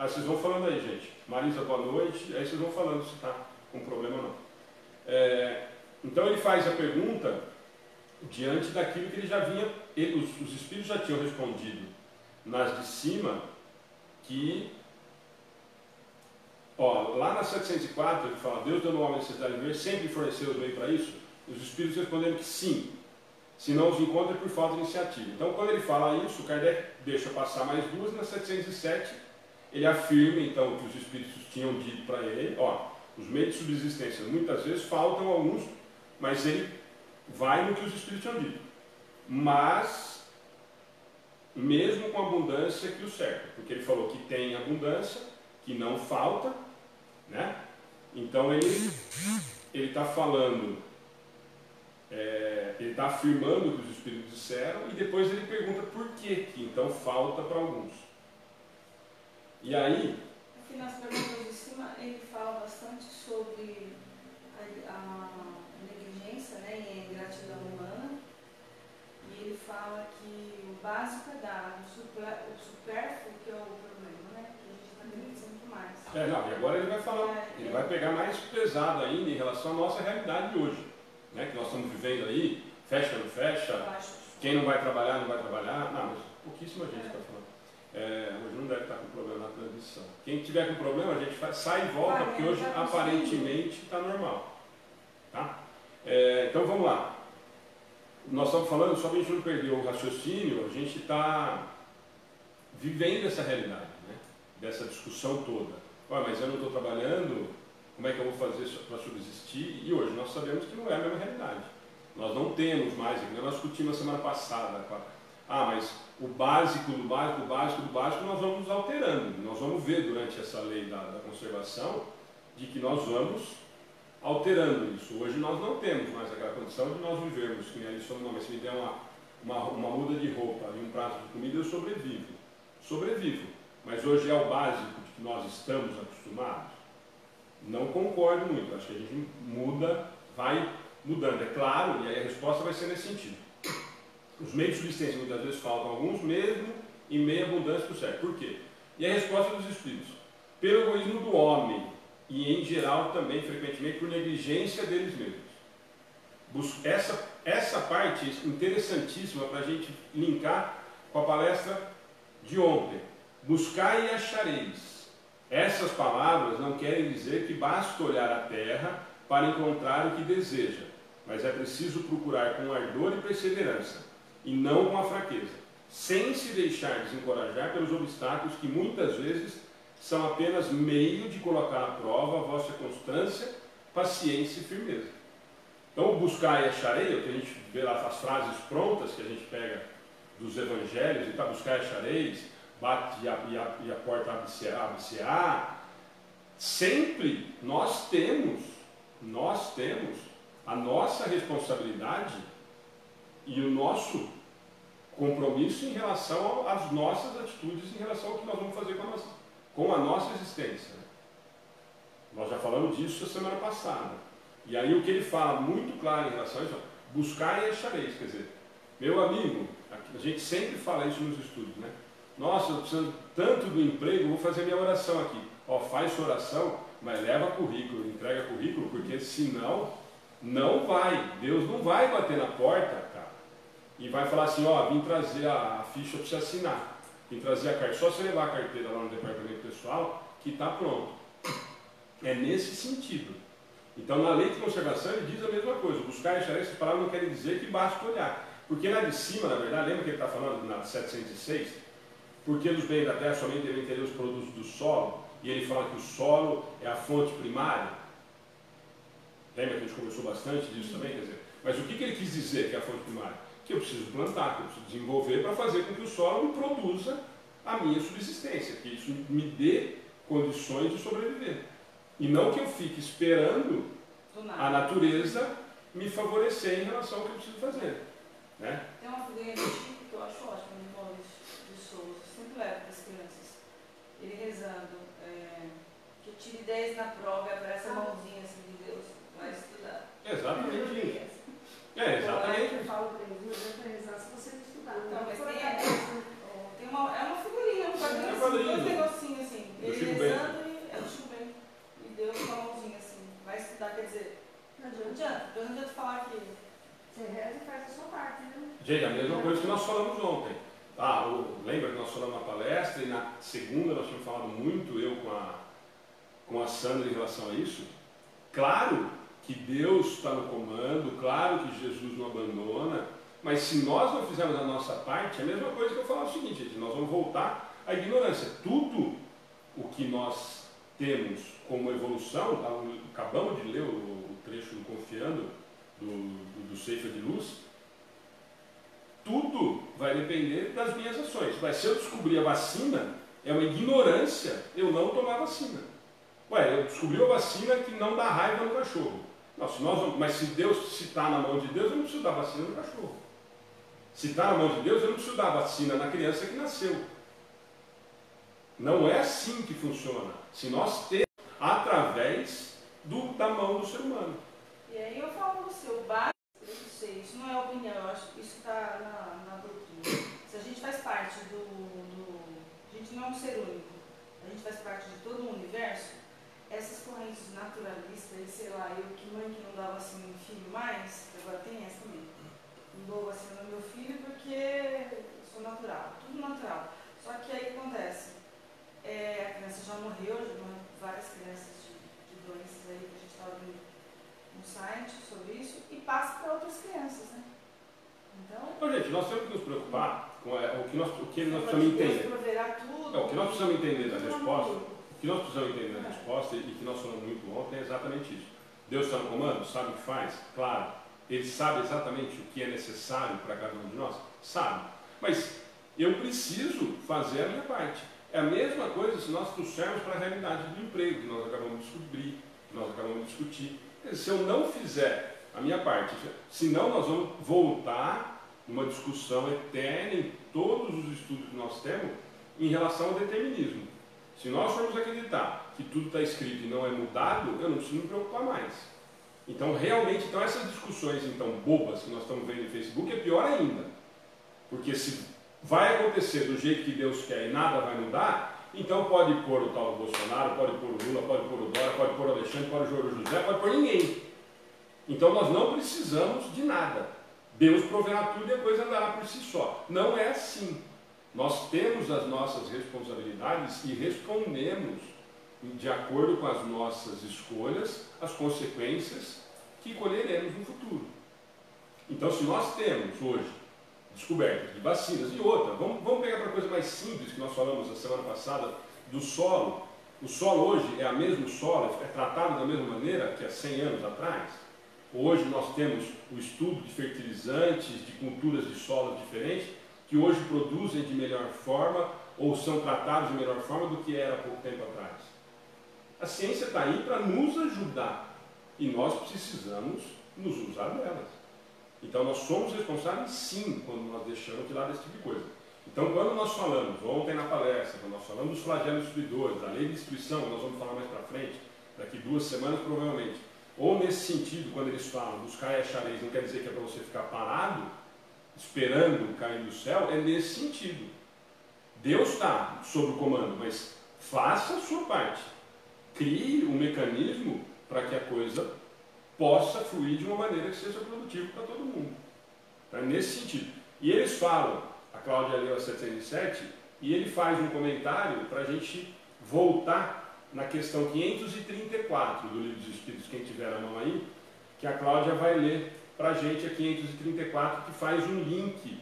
Speaker 1: Vocês vão falando aí, gente. Marisa, boa noite. Aí vocês vão falando se está com problema ou não. Então ele faz a pergunta diante daquilo que ele já vinha, os espíritos já tinham respondido nas de cima, que, lá na 704 ele fala, Deus dando ao homem a necessidade de viver, sempre forneceu os meios para isso. Os espíritos responderam que sim, se não os encontra por falta de iniciativa. Então quando ele fala isso, Kardec deixa passar mais 2, na 707 ele afirma então o que os espíritos tinham dito para ele, os meios de subsistência muitas vezes faltam alguns, mas ele vai no que os espíritos tinham dito. Mas, mesmo com a abundância que o cerca, porque ele falou que tem abundância, que não falta, né? Então ele está falando, ele está afirmando o que os espíritos disseram, e depois ele pergunta por que então falta para alguns. E aí,
Speaker 2: aqui nas perguntas de cima, ele fala bastante sobre a negligência, né, e a ingratidão humana. E ele fala que o básico é dar, o supérfluo que é o problema, né, que a gente está tendo sempre mais.
Speaker 1: e agora ele vai falar, ele vai pegar mais pesado ainda em relação à nossa realidade de hoje, né, que nós estamos vivendo aí, fecha, não fecha, quem não vai trabalhar, não vai trabalhar. Não, mas pouquíssima gente está falando. Hoje não deve estar com problema na transmissão. Quem tiver com problema, a gente sai e volta, porque hoje aparentemente está normal. Tá? Então vamos lá. Nós estamos falando, só para a gente não perder o raciocínio, a gente está vivendo essa realidade, né? Dessa discussão toda. Mas eu não estou trabalhando, como é que eu vou fazer para subsistir? E hoje nós sabemos que não é a mesma realidade. Nós não temos mais, nós discutimos na semana passada, mas o básico do básico, o básico do básico, nós vamos nos alterando. Nós vamos ver durante essa lei da conservação de que nós vamos alterando isso. Hoje nós não temos mais aquela condição de nós vivermos, que ali somos, mas se me der uma muda de roupa e um prato de comida, eu sobrevivo. Sobrevivo. Mas hoje é o básico de que nós estamos acostumados? Não concordo muito. Acho que a gente vai mudando. É claro, e aí a resposta vai ser nesse sentido. Os meios de subsistência muitas vezes faltam alguns, mesmo em meia abundância do certo. Por quê? E a resposta dos espíritos: pelo egoísmo do homem, e em geral também, frequentemente, por negligência deles mesmos. Essa parte é interessantíssima para a gente linkar com a palestra de ontem. Buscar e achareis. Essas palavras não querem dizer que basta olhar a terra para encontrar o que deseja, mas é preciso procurar com ardor e perseverança, e não com a fraqueza, sem se deixar desencorajar pelos obstáculos que muitas vezes são apenas meio de colocar à prova a vossa constância, paciência e firmeza. Então, buscar e acharei, o que a gente vê lá as frases prontas que a gente pega dos evangelhos, então, buscar e achareis, bate e a porta abre-se-á. Sempre nós temos a nossa responsabilidade e o nosso compromisso em relação às nossas atitudes, em relação ao que nós vamos fazer com a nossa existência. Nós já falamos disso a semana passada. E aí o que ele fala muito claro em relação a isso, buscar e achareis, quer dizer, meu amigo, a gente sempre fala isso nos estudos, né? Nossa, eu preciso tanto do emprego, vou fazer minha oração aqui. Ó, faz sua oração, mas leva currículo, entrega currículo, porque senão não vai, Deus não vai bater na porta, cara, e vai falar assim, ó, vim trazer a ficha para você assinar, vim trazer a carteira, só você levar a carteira lá no departamento pessoal, que está pronto. É nesse sentido. Então, na lei de conservação, ele diz a mesma coisa. Buscar e achar, essas palavras não querem dizer que basta olhar. Porque na de cima, na verdade, lembra que ele está falando na 706? Porque dos bens da terra somente devem ter os produtos do solo, e ele fala que o solo é a fonte primária. Lembra que a gente conversou bastante disso também? Quer dizer, mas o que ele quis dizer que é a fonte primária? Que eu preciso plantar, que eu preciso desenvolver para fazer com que o solo me produza a minha subsistência, que isso me dê condições de sobreviver. E não que eu fique esperando a natureza me favorecer em relação ao que eu preciso fazer. Né?
Speaker 2: Tem uma figurinha do Chico que eu acho ótima, no Paulo de Souza, eu sempre levo para as crianças. Ele rezando, que tire 10 na prova e aparece a mãozinha assim de Deus, vai estudar.
Speaker 1: Exatamente isso. Exatamente.
Speaker 3: Eu falo para eles, não adianta rezar se você não estudar.
Speaker 2: Então, mas tem uma figurinha, um quadrinho, dois negocinhos assim, ele rezando e é o Chico Bento. E Deus com a mãozinha assim, vai estudar, quer dizer, não adianta falar que
Speaker 3: você reza e faz a sua parte, né?
Speaker 1: Gente, a mesma coisa que nós falamos ontem. Lembra que nós falamos na palestra e na segunda nós tínhamos falado muito, eu com a Sandra em relação a isso? Claro que Deus está no comando, claro que Jesus não abandona, mas se nós não fizermos a nossa parte, é a mesma coisa que eu falava o seguinte, gente, nós vamos voltar à ignorância. Tudo o que nós temos como evolução, acabamos de ler o trecho do Confiando, do Ceifa de Luz, tudo vai depender das minhas ações. Mas se eu descobrir a vacina, é uma ignorância eu não tomar vacina. Eu descobri a vacina que não dá raiva no cachorro. Não, mas se está na mão de Deus, eu não preciso dar vacina no cachorro. Se está na mão de Deus, eu não preciso dar vacina na criança que nasceu. Não é assim que funciona. Se nós temos através da mão do ser humano.
Speaker 2: E aí eu falo para você, o básico, eu não sei, isso não é opinião, eu acho que isso está na doutrina. Se a gente faz parte a gente não é um ser único, a gente faz parte de todo o universo, essas correntes naturalistas, sei lá, eu que mãe que não dá vacina no filho mais, agora tem essa também. Não dou vacina no meu filho porque eu sou natural, tudo natural. Só que aí o que acontece? A criança já morreu, várias crianças de doenças aí que a gente estava vendo no site sobre isso, e passa para outras crianças, né? Então,
Speaker 1: gente, nós temos que nos preocupar com o que nós precisamos entender. O que nós precisamos entender da resposta, o que nós precisamos entender da resposta, e que nós falamos muito ontem, é exatamente isso. Deus está no comando? Sabe o que faz? Claro. Ele sabe exatamente o que é necessário para cada um de nós? Sabe. Mas eu preciso fazer a minha parte. É a mesma coisa se nós trouxermos para a realidade do emprego, que nós acabamos de descobrir, que nós acabamos de discutir. Se eu não fizer a minha parte, senão nós vamos voltar numa discussão eterna em todos os estudos que nós temos em relação ao determinismo. Se nós formos acreditar que tudo está escrito e não é mudado, eu não preciso me preocupar mais. Então, realmente, essas discussões bobas que nós estamos vendo no Facebook é pior ainda. Porque se vai acontecer do jeito que Deus quer e nada vai mudar, então pode pôr o tal do Bolsonaro, pode pôr o Lula, pode pôr o Dória, pode pôr Alexandre, pode pôr o José, pode pôr ninguém. Então nós não precisamos de nada. Deus proverá tudo e a coisa andará por si só. Não é assim. Nós temos as nossas responsabilidades e respondemos de acordo com as nossas escolhas, as consequências que colheremos no futuro. Então, se nós temos hoje descobertas de vacinas e outra, vamos pegar para a coisa mais simples que nós falamos a semana passada do solo. O solo hoje é o mesmo solo, é tratado da mesma maneira que há 100 anos atrás. Hoje nós temos o estudo de fertilizantes, de culturas de solos diferentes, que hoje produzem de melhor forma ou são tratados de melhor forma do que era há pouco tempo atrás. A ciência está aí para nos ajudar e nós precisamos nos usar delas. Então nós somos responsáveis sim quando nós deixamos de lado esse tipo de coisa. Então quando nós falamos, ontem na palestra, quando nós falamos dos flagelos destruidores, da lei de destruição, nós vamos falar mais para frente, daqui 2 semanas provavelmente, ou nesse sentido, quando eles falam buscar e achareis, não quer dizer que é para você ficar parado, esperando cair do céu, é nesse sentido. Deus está sob o comando, mas faça a sua parte. Crie um mecanismo para que a coisa possa fluir de uma maneira que seja produtiva para todo mundo. É nesse sentido. E eles falam, a Cláudia leu a 707, e ele faz um comentário para a gente voltar na questão 534 do Livro dos Espíritos, quem tiver a mão aí, que a Cláudia vai ler para a gente a 534, que faz um link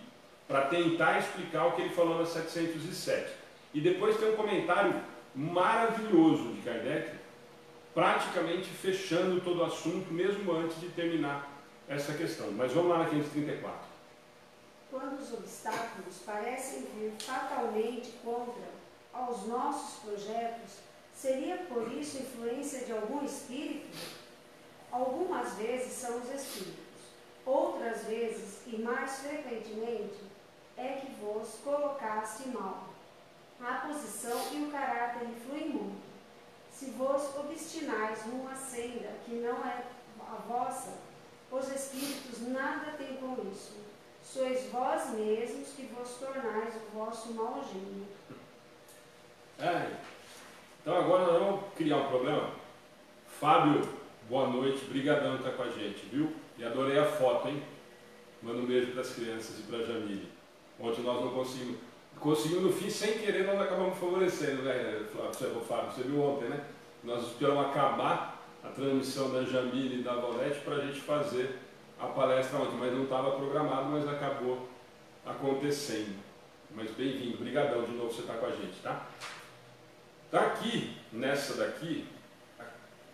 Speaker 1: para tentar explicar o que ele falou na 707. E depois tem um comentário maravilhoso de Kardec, praticamente fechando todo o assunto, mesmo antes de terminar essa questão. Mas vamos lá na 534.
Speaker 3: Quando os obstáculos parecem vir fatalmente contra aos nossos projetos, seria por isso influência de algum espírito? Algumas vezes são os espíritos, outras vezes, e mais frequentemente, é que vos colocaste mal. A posição e o caráter influem muito. Se vos obstinais numa senda que não é a vossa, os espíritos nada têm com isso. Sois vós mesmos que vos tornais o vosso mau gênio.
Speaker 1: Então agora nós vamos criar um problema. Fábio, boa noite, brigadão estar com a gente, viu? E adorei a foto, hein? Manda um beijo para as crianças e para a Jamile. Ontem nós não conseguimos. Conseguimos no fim, sem querer, nós acabamos favorecendo, né, Fábio? Você viu ontem, né? Nós esperamos acabar a transmissão da Jamile e da Valete para a gente fazer a palestra ontem, mas não estava programado, mas acabou acontecendo. Mas bem-vindo, brigadão de novo você estar com a gente, tá? Daqui, nessa daqui,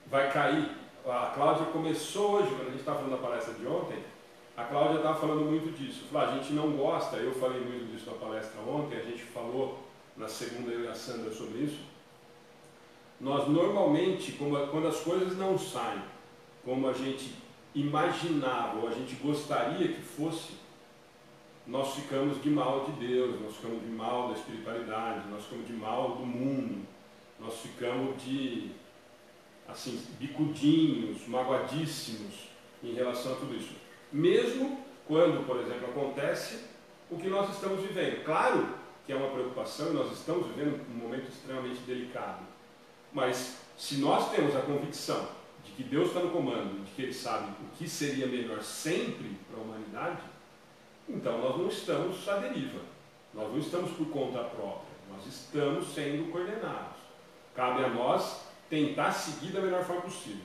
Speaker 1: vai cair. A Cláudia começou hoje, quando a gente estava falando da palestra de ontem, a Cláudia estava falando muito disso. Falou, a gente não gosta, eu falei muito disso na palestra ontem, a gente falou na segunda eu e a Sandra sobre isso. Nós normalmente, quando as coisas não saem como a gente imaginava ou a gente gostaria que fosse, nós ficamos de mal de Deus, nós ficamos de mal da espiritualidade, nós ficamos de mal do mundo, nós ficamos de, assim, bicudinhos, magoadíssimos em relação a tudo isso. Mesmo quando, por exemplo, acontece o que nós estamos vivendo. Claro que é uma preocupação, nós estamos vivendo um momento extremamente delicado. Mas se nós temos a convicção de que Deus está no comando, de que Ele sabe o que seria melhor sempre para a humanidade, então nós não estamos à deriva, nós não estamos por conta própria, nós estamos sendo coordenados. Cabe a nós tentar seguir da melhor forma possível.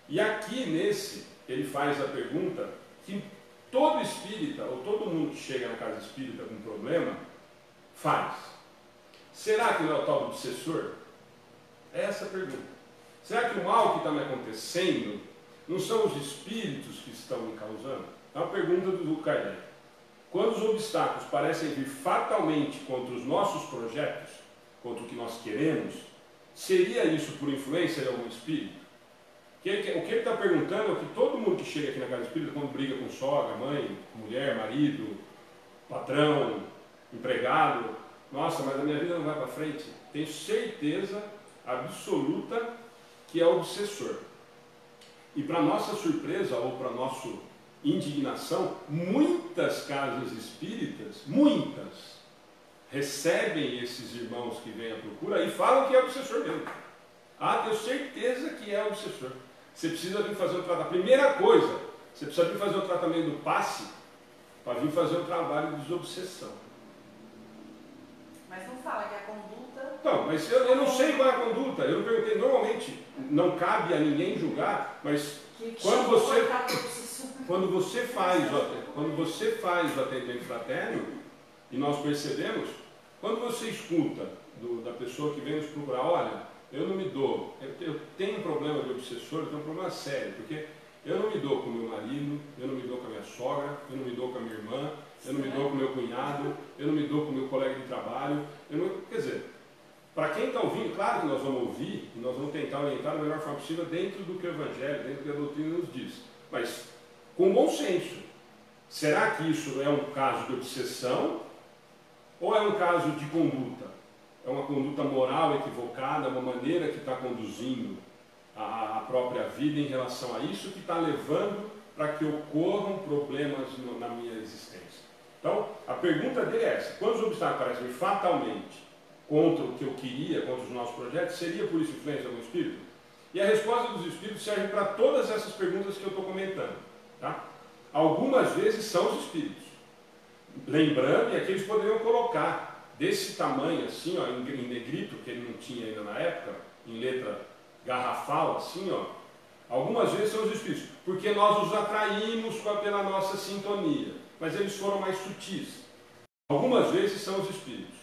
Speaker 1: E aqui nesse, ele faz a pergunta que todo espírita, ou todo mundo que chega na casa espírita com um problema, faz. Será que não é o tal do obsessor? É essa a pergunta. Será que o mal que está me acontecendo não são os espíritos que estão me causando? É uma pergunta do Kardec. Quando os obstáculos parecem vir fatalmente contra os nossos projetos, contra o que nós queremos, seria isso por influência de algum espírito? O que ele está perguntando é que todo mundo que chega aqui na casa espírita, quando briga com sogra, mãe, mulher, marido, patrão, empregado, nossa, mas a minha vida não vai para frente, tenho certeza absoluta que é o obsessor. E para nossa surpresa ou para nossa indignação, muitas casas espíritas, muitas, recebem esses irmãos que vêm à procura e falam que é o obsessor mesmo. Ah, tenho certeza que é obsessor. Você precisa vir fazer um tratamento. A primeira coisa, você precisa vir fazer um tratamento do passe para vir fazer um trabalho de desobsessão.
Speaker 2: Mas não fala que a conduta...
Speaker 1: Não, mas eu não sei qual é a conduta. Eu não perguntei. Normalmente, não cabe a ninguém julgar, mas quando você faz o atendimento fraterno, e nós percebemos, quando você escuta da pessoa que vem nos procurar, olha, eu não me dou, eu tenho um problema de obsessor, eu tenho um problema sério, porque eu não me dou com o meu marido, eu não me dou com a minha sogra, eu não me dou com a minha irmã, eu não me dou com o meu cunhado, eu não me dou com o meu colega de trabalho. Quer dizer, para quem está ouvindo, claro que nós vamos ouvir e nós vamos tentar orientar da melhor forma possível dentro do que o Evangelho, dentro do que a doutrina nos diz. Mas com bom senso. Será que isso é um caso de obsessão ou é um caso de conduta? É uma conduta moral equivocada, uma maneira que está conduzindo a própria vida em relação a isso, que está levando para que ocorram problemas na minha existência. Então, a pergunta dele é essa: quando os obstáculos aparecem fatalmente contra o que eu queria, contra os nossos projetos, seria por isso influência do Espírito? E a resposta dos Espíritos serve para todas essas perguntas que eu estou comentando. Tá? Algumas vezes são os Espíritos. Lembrando, e aqui eles poderiam colocar desse tamanho, assim, ó, em negrito, que ele não tinha ainda na época, em letra garrafal, assim, ó. Algumas vezes são os Espíritos, porque nós os atraímos pela nossa sintonia, mas eles foram mais sutis. Algumas vezes são os Espíritos.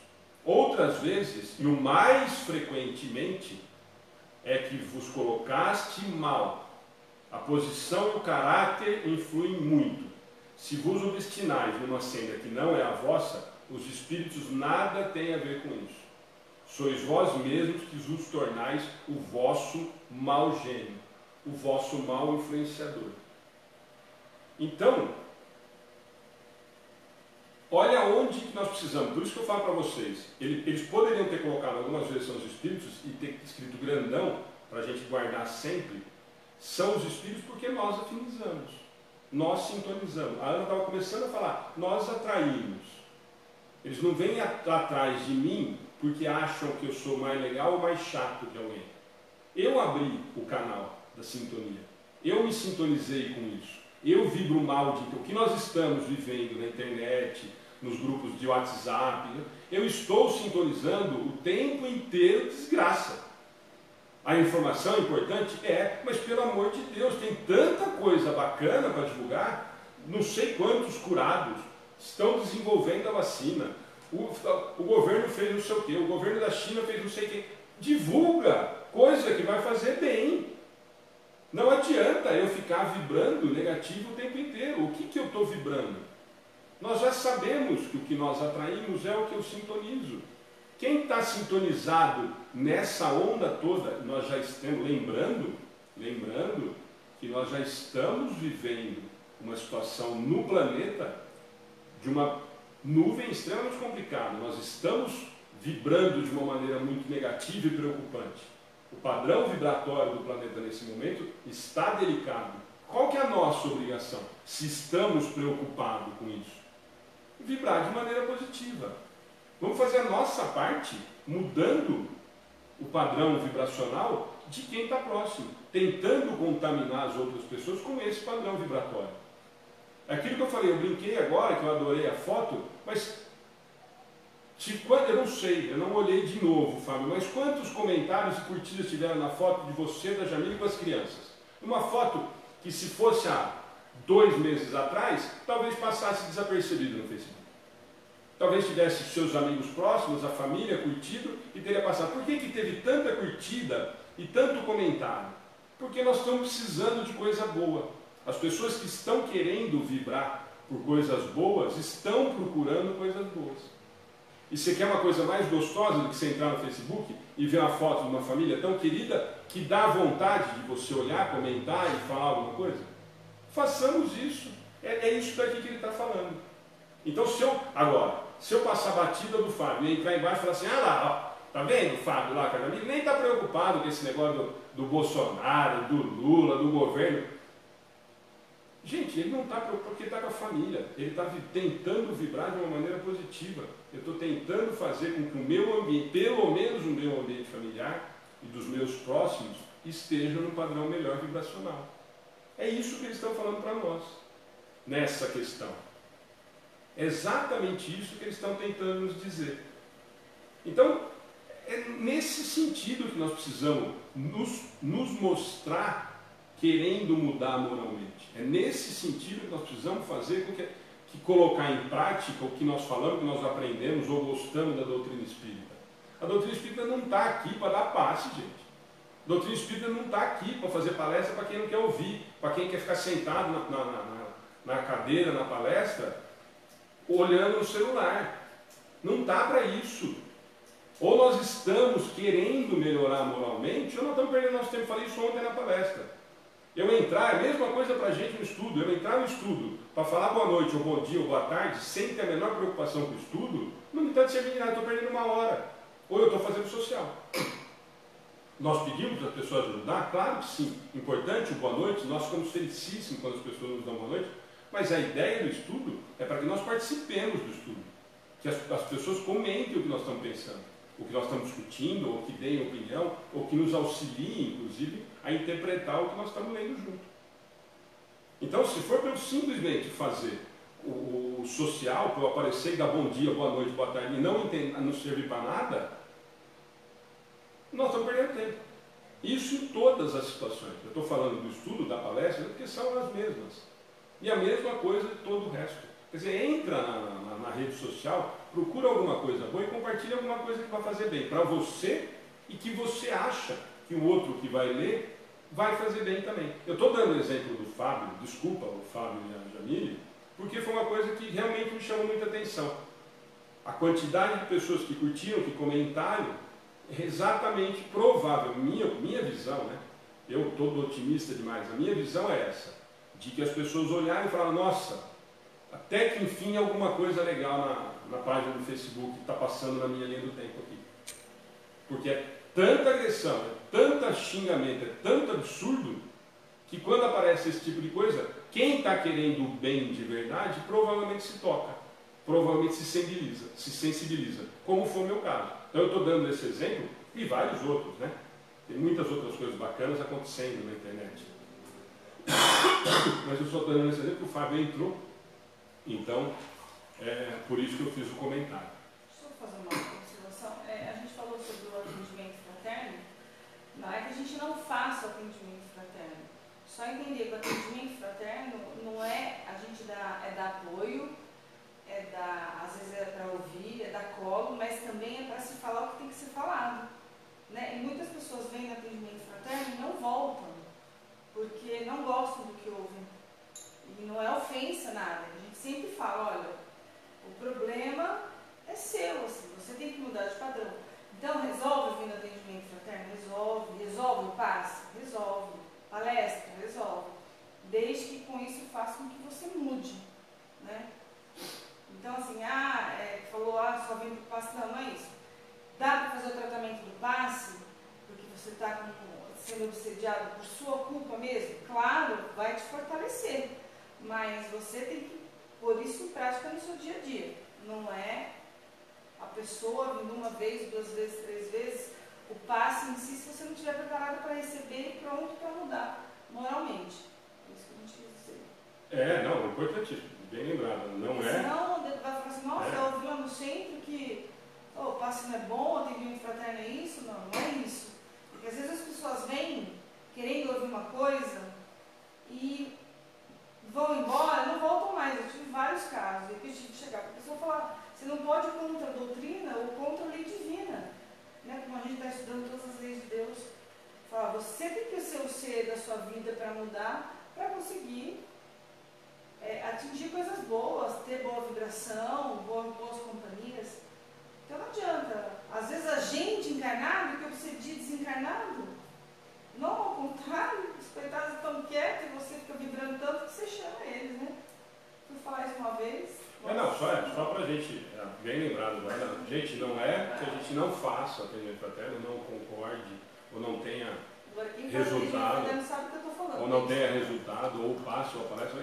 Speaker 1: Outras vezes, e o mais frequentemente, é que vos colocaste mal. A posição e o caráter influem muito. Se vos obstinais numa senda que não é a vossa, os Espíritos nada têm a ver com isso. Sois vós mesmos que vos tornais o vosso mau gênio, o vosso mau influenciador. Então, olha onde que nós precisamos. Por isso que eu falo para vocês, eles poderiam ter colocado algumas vezes são os Espíritos e ter escrito grandão, para a gente guardar sempre, são os Espíritos porque nós afinizamos, nós sintonizamos. A Ana estava começando a falar, nós atraímos. Eles não vêm atrás de mim porque acham que eu sou mais legal ou mais chato que alguém. Eu abri o canal da sintonia. Eu me sintonizei com isso. Eu vibro mal de o que nós estamos vivendo na internet, nos grupos de WhatsApp. Eu estou sintonizando o tempo inteiro desgraça. A informação é importante? É, mas pelo amor de Deus, tem tanta coisa bacana para divulgar. Não sei quantos curados estão desenvolvendo a vacina. O governo fez não sei o quê, o governo da China fez não sei o quê. Divulga coisa que vai fazer bem. Não adianta eu ficar vibrando negativo o tempo inteiro. O que eu estou vibrando? Nós já sabemos que o que nós atraímos é o que eu sintonizo. Quem está sintonizado nessa onda toda, nós já estamos lembrando que nós já estamos vivendo uma situação no planeta de uma nuvem extremamente complicada. Nós estamos vibrando de uma maneira muito negativa e preocupante. O padrão vibratório do planeta nesse momento está delicado. Qual que é a nossa obrigação? Se estamos preocupados com isso, vibrar de maneira positiva. Vamos fazer a nossa parte mudando o padrão vibracional de quem está próximo, tentando contaminar as outras pessoas com esse padrão vibratório. Aquilo que eu falei, eu brinquei agora, que eu adorei a foto, mas eu não sei, eu não olhei de novo, Fábio, mas quantos comentários e curtidas tiveram na foto de você, da Jamila e com as crianças? Uma foto que, se fosse há 2 meses atrás, talvez passasse desapercebido no Facebook. Talvez tivesse seus amigos próximos, a família, curtido e teria passado. Por que teve tanta curtida e tanto comentário? Porque nós estamos precisando de coisa boa. As pessoas que estão querendo vibrar por coisas boas estão procurando coisas boas. E você quer uma coisa mais gostosa do que você entrar no Facebook e ver uma foto de uma família tão querida que dá vontade de você olhar, comentar e falar alguma coisa? Façamos isso. É isso daqui que ele está falando. Então, se eu passar a batida do Fábio e entrar embaixo e falar assim, ah lá, ó, tá vendo o Fábio lá, cara? Ele nem está preocupado com esse negócio do Bolsonaro, do Lula, do governo. Gente, ele não está preocupado porque está com a família. Ele está tentando vibrar de uma maneira positiva. Eu estou tentando fazer com que o meu ambiente, pelo menos o meu ambiente familiar e dos meus próximos, estejam num padrão melhor vibracional. É isso que eles estão falando para nós, nessa questão. É exatamente isso que eles estão tentando nos dizer. Então, é nesse sentido que nós precisamos nos mostrar querendo mudar moralmente. É nesse sentido que nós precisamos fazer com que colocar em prática o que nós falamos, o que nós aprendemos ou gostamos da doutrina espírita. A doutrina espírita não está aqui para dar passe, gente. A doutrina espírita não está aqui para fazer palestra para quem não quer ouvir, para quem quer ficar sentado na cadeira, na palestra, olhando no celular. Não está para isso. Ou nós estamos querendo melhorar moralmente, ou nós estamos perdendo nosso tempo. Eu falei isso ontem na palestra. Eu entrar, é a mesma coisa para a gente no estudo. Eu entrar no estudo para falar boa noite, ou bom dia, ou boa tarde, sem ter a menor preocupação com o estudo, não me está servindo de nada, estou perdendo uma hora. Ou eu estou fazendo social. Nós pedimos para as pessoas ajudar? Claro que sim. Importante o boa noite, nós ficamos felicíssimos quando as pessoas nos dão boa noite, mas a ideia do estudo é para que nós participemos do estudo. Que as pessoas comentem o que nós estamos pensando, o que nós estamos discutindo, ou que deem opinião, ou que nos auxiliem, inclusive, a interpretar o que nós estamos lendo junto. Então, se for para eu simplesmente fazer o social, para eu aparecer e dar bom dia, boa noite, boa tarde, e não servir para nada, nós estamos perdendo tempo. Isso em todas as situações. Eu estou falando do estudo, da palestra, porque são as mesmas. E a mesma coisa de todo o resto. Quer dizer, entra na rede social, procura alguma coisa boa e compartilha alguma coisa que vai fazer bem para você e que você acha que o outro que vai ler vai fazer bem também. Eu estou dando o exemplo do Fábio, desculpa o Fábio e a Jamile, porque foi uma coisa que realmente me chamou muita atenção. A quantidade de pessoas que curtiram, que comentaram, é exatamente provável, minha visão, né? Eu estou otimista demais, a minha visão é essa, de que as pessoas olharem e falaram, nossa, até que enfim alguma coisa legal na página do Facebook que está passando na minha linha do tempo aqui. Porque é tanta agressão, é tanta xingamento, é tanto absurdo, que quando aparece esse tipo de coisa, quem está querendo o bem de verdade provavelmente se toca, provavelmente se sensibiliza, como foi o meu caso. Então eu estou dando esse exemplo e vários outros, né? Tem muitas outras coisas bacanas acontecendo na internet. Mas eu só estou dando esse exemplo porque o Fábio entrou, então é por isso que eu fiz o comentário.
Speaker 2: Deixa eu fazer uma observação. A gente falou sobre o atendimento fraterno. Não é que a gente não faça o atendimento fraterno. Só entender que o atendimento fraterno não é a gente dar apoio, às vezes é para ouvir, é dar colo, mas também é para se falar o que tem que ser falado. Né? E muitas pessoas vêm no atendimento fraterno e não voltam, porque não gostam do que ouvem. E não é ofensa nada. A gente sempre fala, olha, o problema é seu, assim, você tem que mudar de padrão. Então, resolve vir no atendimento fraterno? Resolve o passe? Resolve. Palestra? Resolve. Desde que com isso faça com que você mude. Né? Então, assim, falou, só vem para o passe, não é isso. Dá para fazer o tratamento do passe, porque você está sendo obsediado por sua culpa mesmo? Claro, vai te fortalecer, mas você tem que pôr isso em prática no seu dia a dia. Não é a pessoa vindo uma vez, 2 vezes, 3 vezes, o passe em si, se você não estiver preparado para receber e pronto para mudar moralmente. É isso que a gente quis dizer.
Speaker 1: Não, é importantíssimo. Bem lembrado, não é?
Speaker 2: Senão vai falar assim, nossa, eu ouvi lá no centro que o passe não é bom, o atendimento fraterno é isso. Não é isso. Porque às vezes as pessoas vêm querendo ouvir uma coisa e vão embora, não voltam mais. Eu tive vários casos, eu tive que chegar para a pessoa e falar, você não pode ir contra a doutrina ou contra a lei divina. Né? Como a gente está estudando todas as leis de Deus, falar, você tem que ser o ser da sua vida para mudar, para conseguir atingir coisas boas, ter boa vibração, boas companhias. Então não adianta. Às vezes a gente encarnado que obsedia desencarnado. Não, ao contrário, os coitados estão quietos e você fica vibrando tanto que você chama eles, né? Fui falar isso uma vez.
Speaker 1: Só para a gente, bem lembrado, gente, não é que a gente não faça o atendimento fraterno, não concorde, ou não tenha resultado,
Speaker 2: sabe o que eu tô falando,
Speaker 1: ou não tenha resultado, ou passe, ou aparece.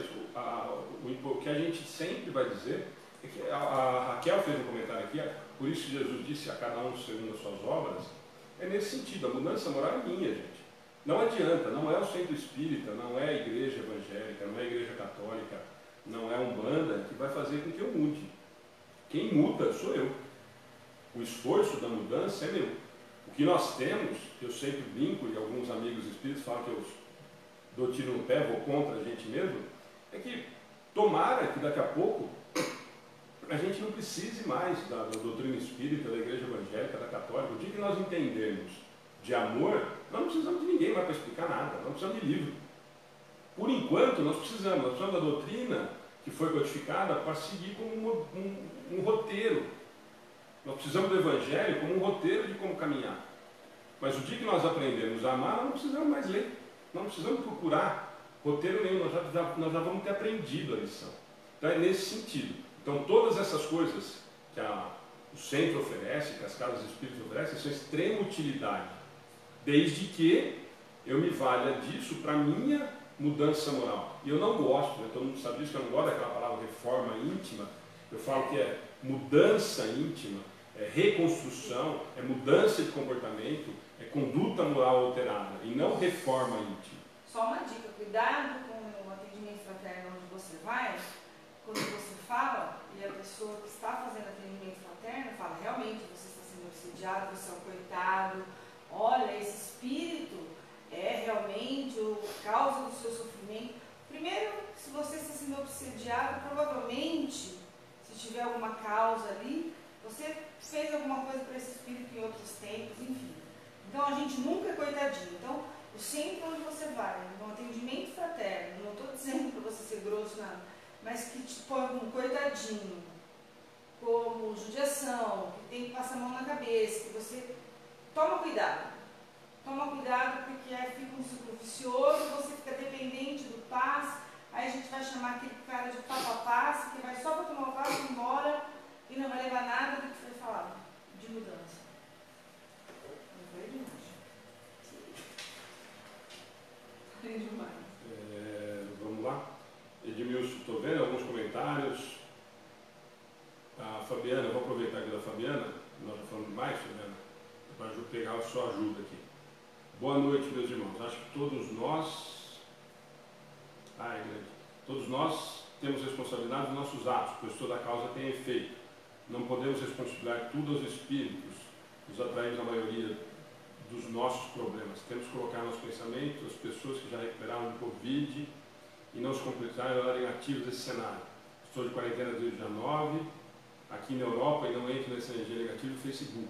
Speaker 1: O que a gente sempre vai dizer é que a Raquel fez um comentário aqui, por isso Jesus disse a cada um segundo as suas obras, é nesse sentido, a mudança moral é minha, gente. Não adianta, não é o centro espírita, não é a igreja evangélica, não é a igreja católica, não é a Umbanda que vai fazer com que eu mude. Quem muda sou eu. O esforço da mudança é meu. O que nós temos, eu sempre brinco, e alguns amigos espíritos falam que eu dou tiro no pé, vou contra a gente mesmo, é que tomara que daqui a pouco a gente não precise mais da doutrina espírita, da igreja evangélica, da católica. O dia que nós entendermos de amor, nós não precisamos de ninguém mais para explicar nada, nós não precisamos de livro. Por enquanto, nós precisamos da doutrina que foi codificada para seguir como um roteiro. Nós precisamos do evangelho como um roteiro de como caminhar. Mas o dia que nós aprendemos a amar, nós não precisamos mais ler, nós não precisamos procurar roteiro nenhum, nós já vamos ter aprendido a lição. Então é nesse sentido. Então todas essas coisas que o centro oferece, que as casas espíritas oferecem, são de extrema utilidade, desde que eu me valha disso para minha mudança moral. E eu não gosto, né? Todo mundo sabe disso, que eu não gosto daquela palavra reforma íntima. Eu falo que é mudança íntima, é reconstrução, é mudança de comportamento, é conduta moral alterada, e não reforma íntima.
Speaker 2: Só uma dica, cuidado com o atendimento fraterno onde você vai, quando você fala, e a pessoa que está fazendo atendimento fraterno fala, realmente você está sendo obsidiado, você é um coitado, olha, esse espírito é realmente a causa do seu sofrimento. Primeiro, se você está sendo obsidiado, provavelmente, se tiver alguma causa ali, você fez alguma coisa para esse espírito em outros tempos, enfim. Então a gente nunca é coitadinho. Então, o centro onde você vai, no atendimento fraterno, não estou dizendo para você ser grosso, nada, mas que te põe como coitadinho, como judiação, que tem que passar a mão na cabeça, que você toma cuidado. Toma cuidado porque aí fica um ciclo vicioso, você fica dependente do passe, aí a gente vai chamar aquele cara de passe, que vai só para tomar o passe e ir embora e não vai levar nada do que foi falado de mudança. Não foi demais. Foi demais.
Speaker 1: Vamos lá? Edmilson, estou vendo alguns comentários. A Fabiana, vou aproveitar aqui da Fabiana, nós já falamos demais, Fabiana, para pegar a sua ajuda aqui. Boa noite, meus irmãos. Acho que todos nós temos responsabilidade dos nossos atos, pois toda causa tem efeito. Não podemos responsabilizar tudo aos espíritos, nos atraímos a maioria dos nossos problemas. Temos que colocar no nosso pensamento as pessoas que já recuperaram do Covid e não se complicarem e olharem ativos desse cenário. Estou de quarentena desde o dia 9, aqui na Europa, e não entro nessa energia negativa do Facebook.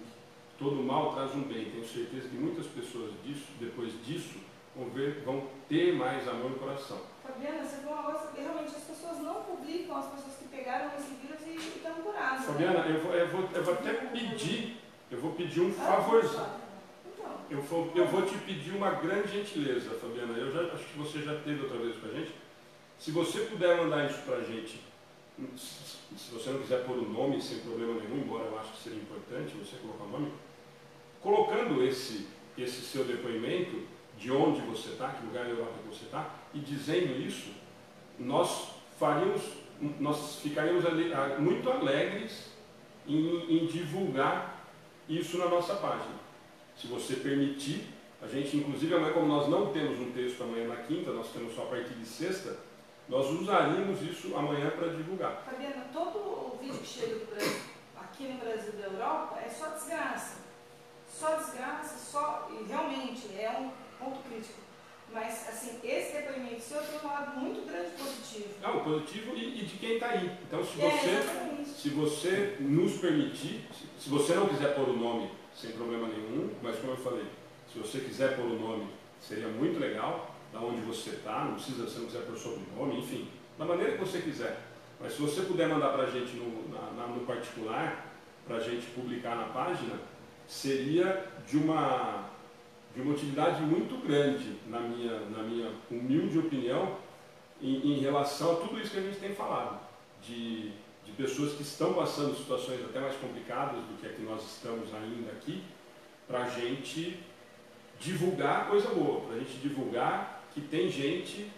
Speaker 1: Todo mal traz um bem. Tenho certeza que muitas pessoas depois disso vão ter mais amor no coração.
Speaker 2: Fabiana, você viu uma coisa que realmente as pessoas não publicam, as pessoas que pegaram esse vírus e estão curadas.
Speaker 1: Fabiana, né? eu vou até pedir, eu vou pedir um favorzinho. Eu vou te pedir uma grande gentileza, Fabiana. Acho que você já teve outra vez com a gente. Se você puder mandar isso para a gente, se você não quiser pôr o nome sem problema nenhum, embora eu acho que seria importante você colocar o nome, colocando esse seu depoimento, de onde você está, que lugar da Europa que você está, e dizendo isso, nós ficaríamos muito alegres em divulgar isso na nossa página. Se você permitir, a gente, inclusive, amanhã, como nós não temos um texto amanhã na quinta, nós temos só a partir de sexta, nós usaríamos isso amanhã para divulgar.
Speaker 2: Fabiana, todo o vídeo que chega do Brasil, aqui no Brasil e da Europa, é só desgraça. Só desgraça, e realmente é um ponto crítico. Mas, assim, esse depoimento seu tem um lado muito grande positivo.
Speaker 1: Não, positivo e de quem está aí. Então, se você nos permitir, se você não quiser pôr o nome, sem problema nenhum, mas como eu falei, se você quiser pôr o nome, seria muito legal, da onde você está, não precisa, se não quiser pôr sobrenome, enfim, da maneira que você quiser. Mas se você puder mandar para a gente no particular, para a gente publicar na página, seria de uma utilidade muito grande, na minha humilde opinião, em relação a tudo isso que a gente tem falado, de pessoas que estão passando situações até mais complicadas do que a que nós estamos ainda aqui, para a gente divulgar coisa boa, para a gente divulgar que tem gente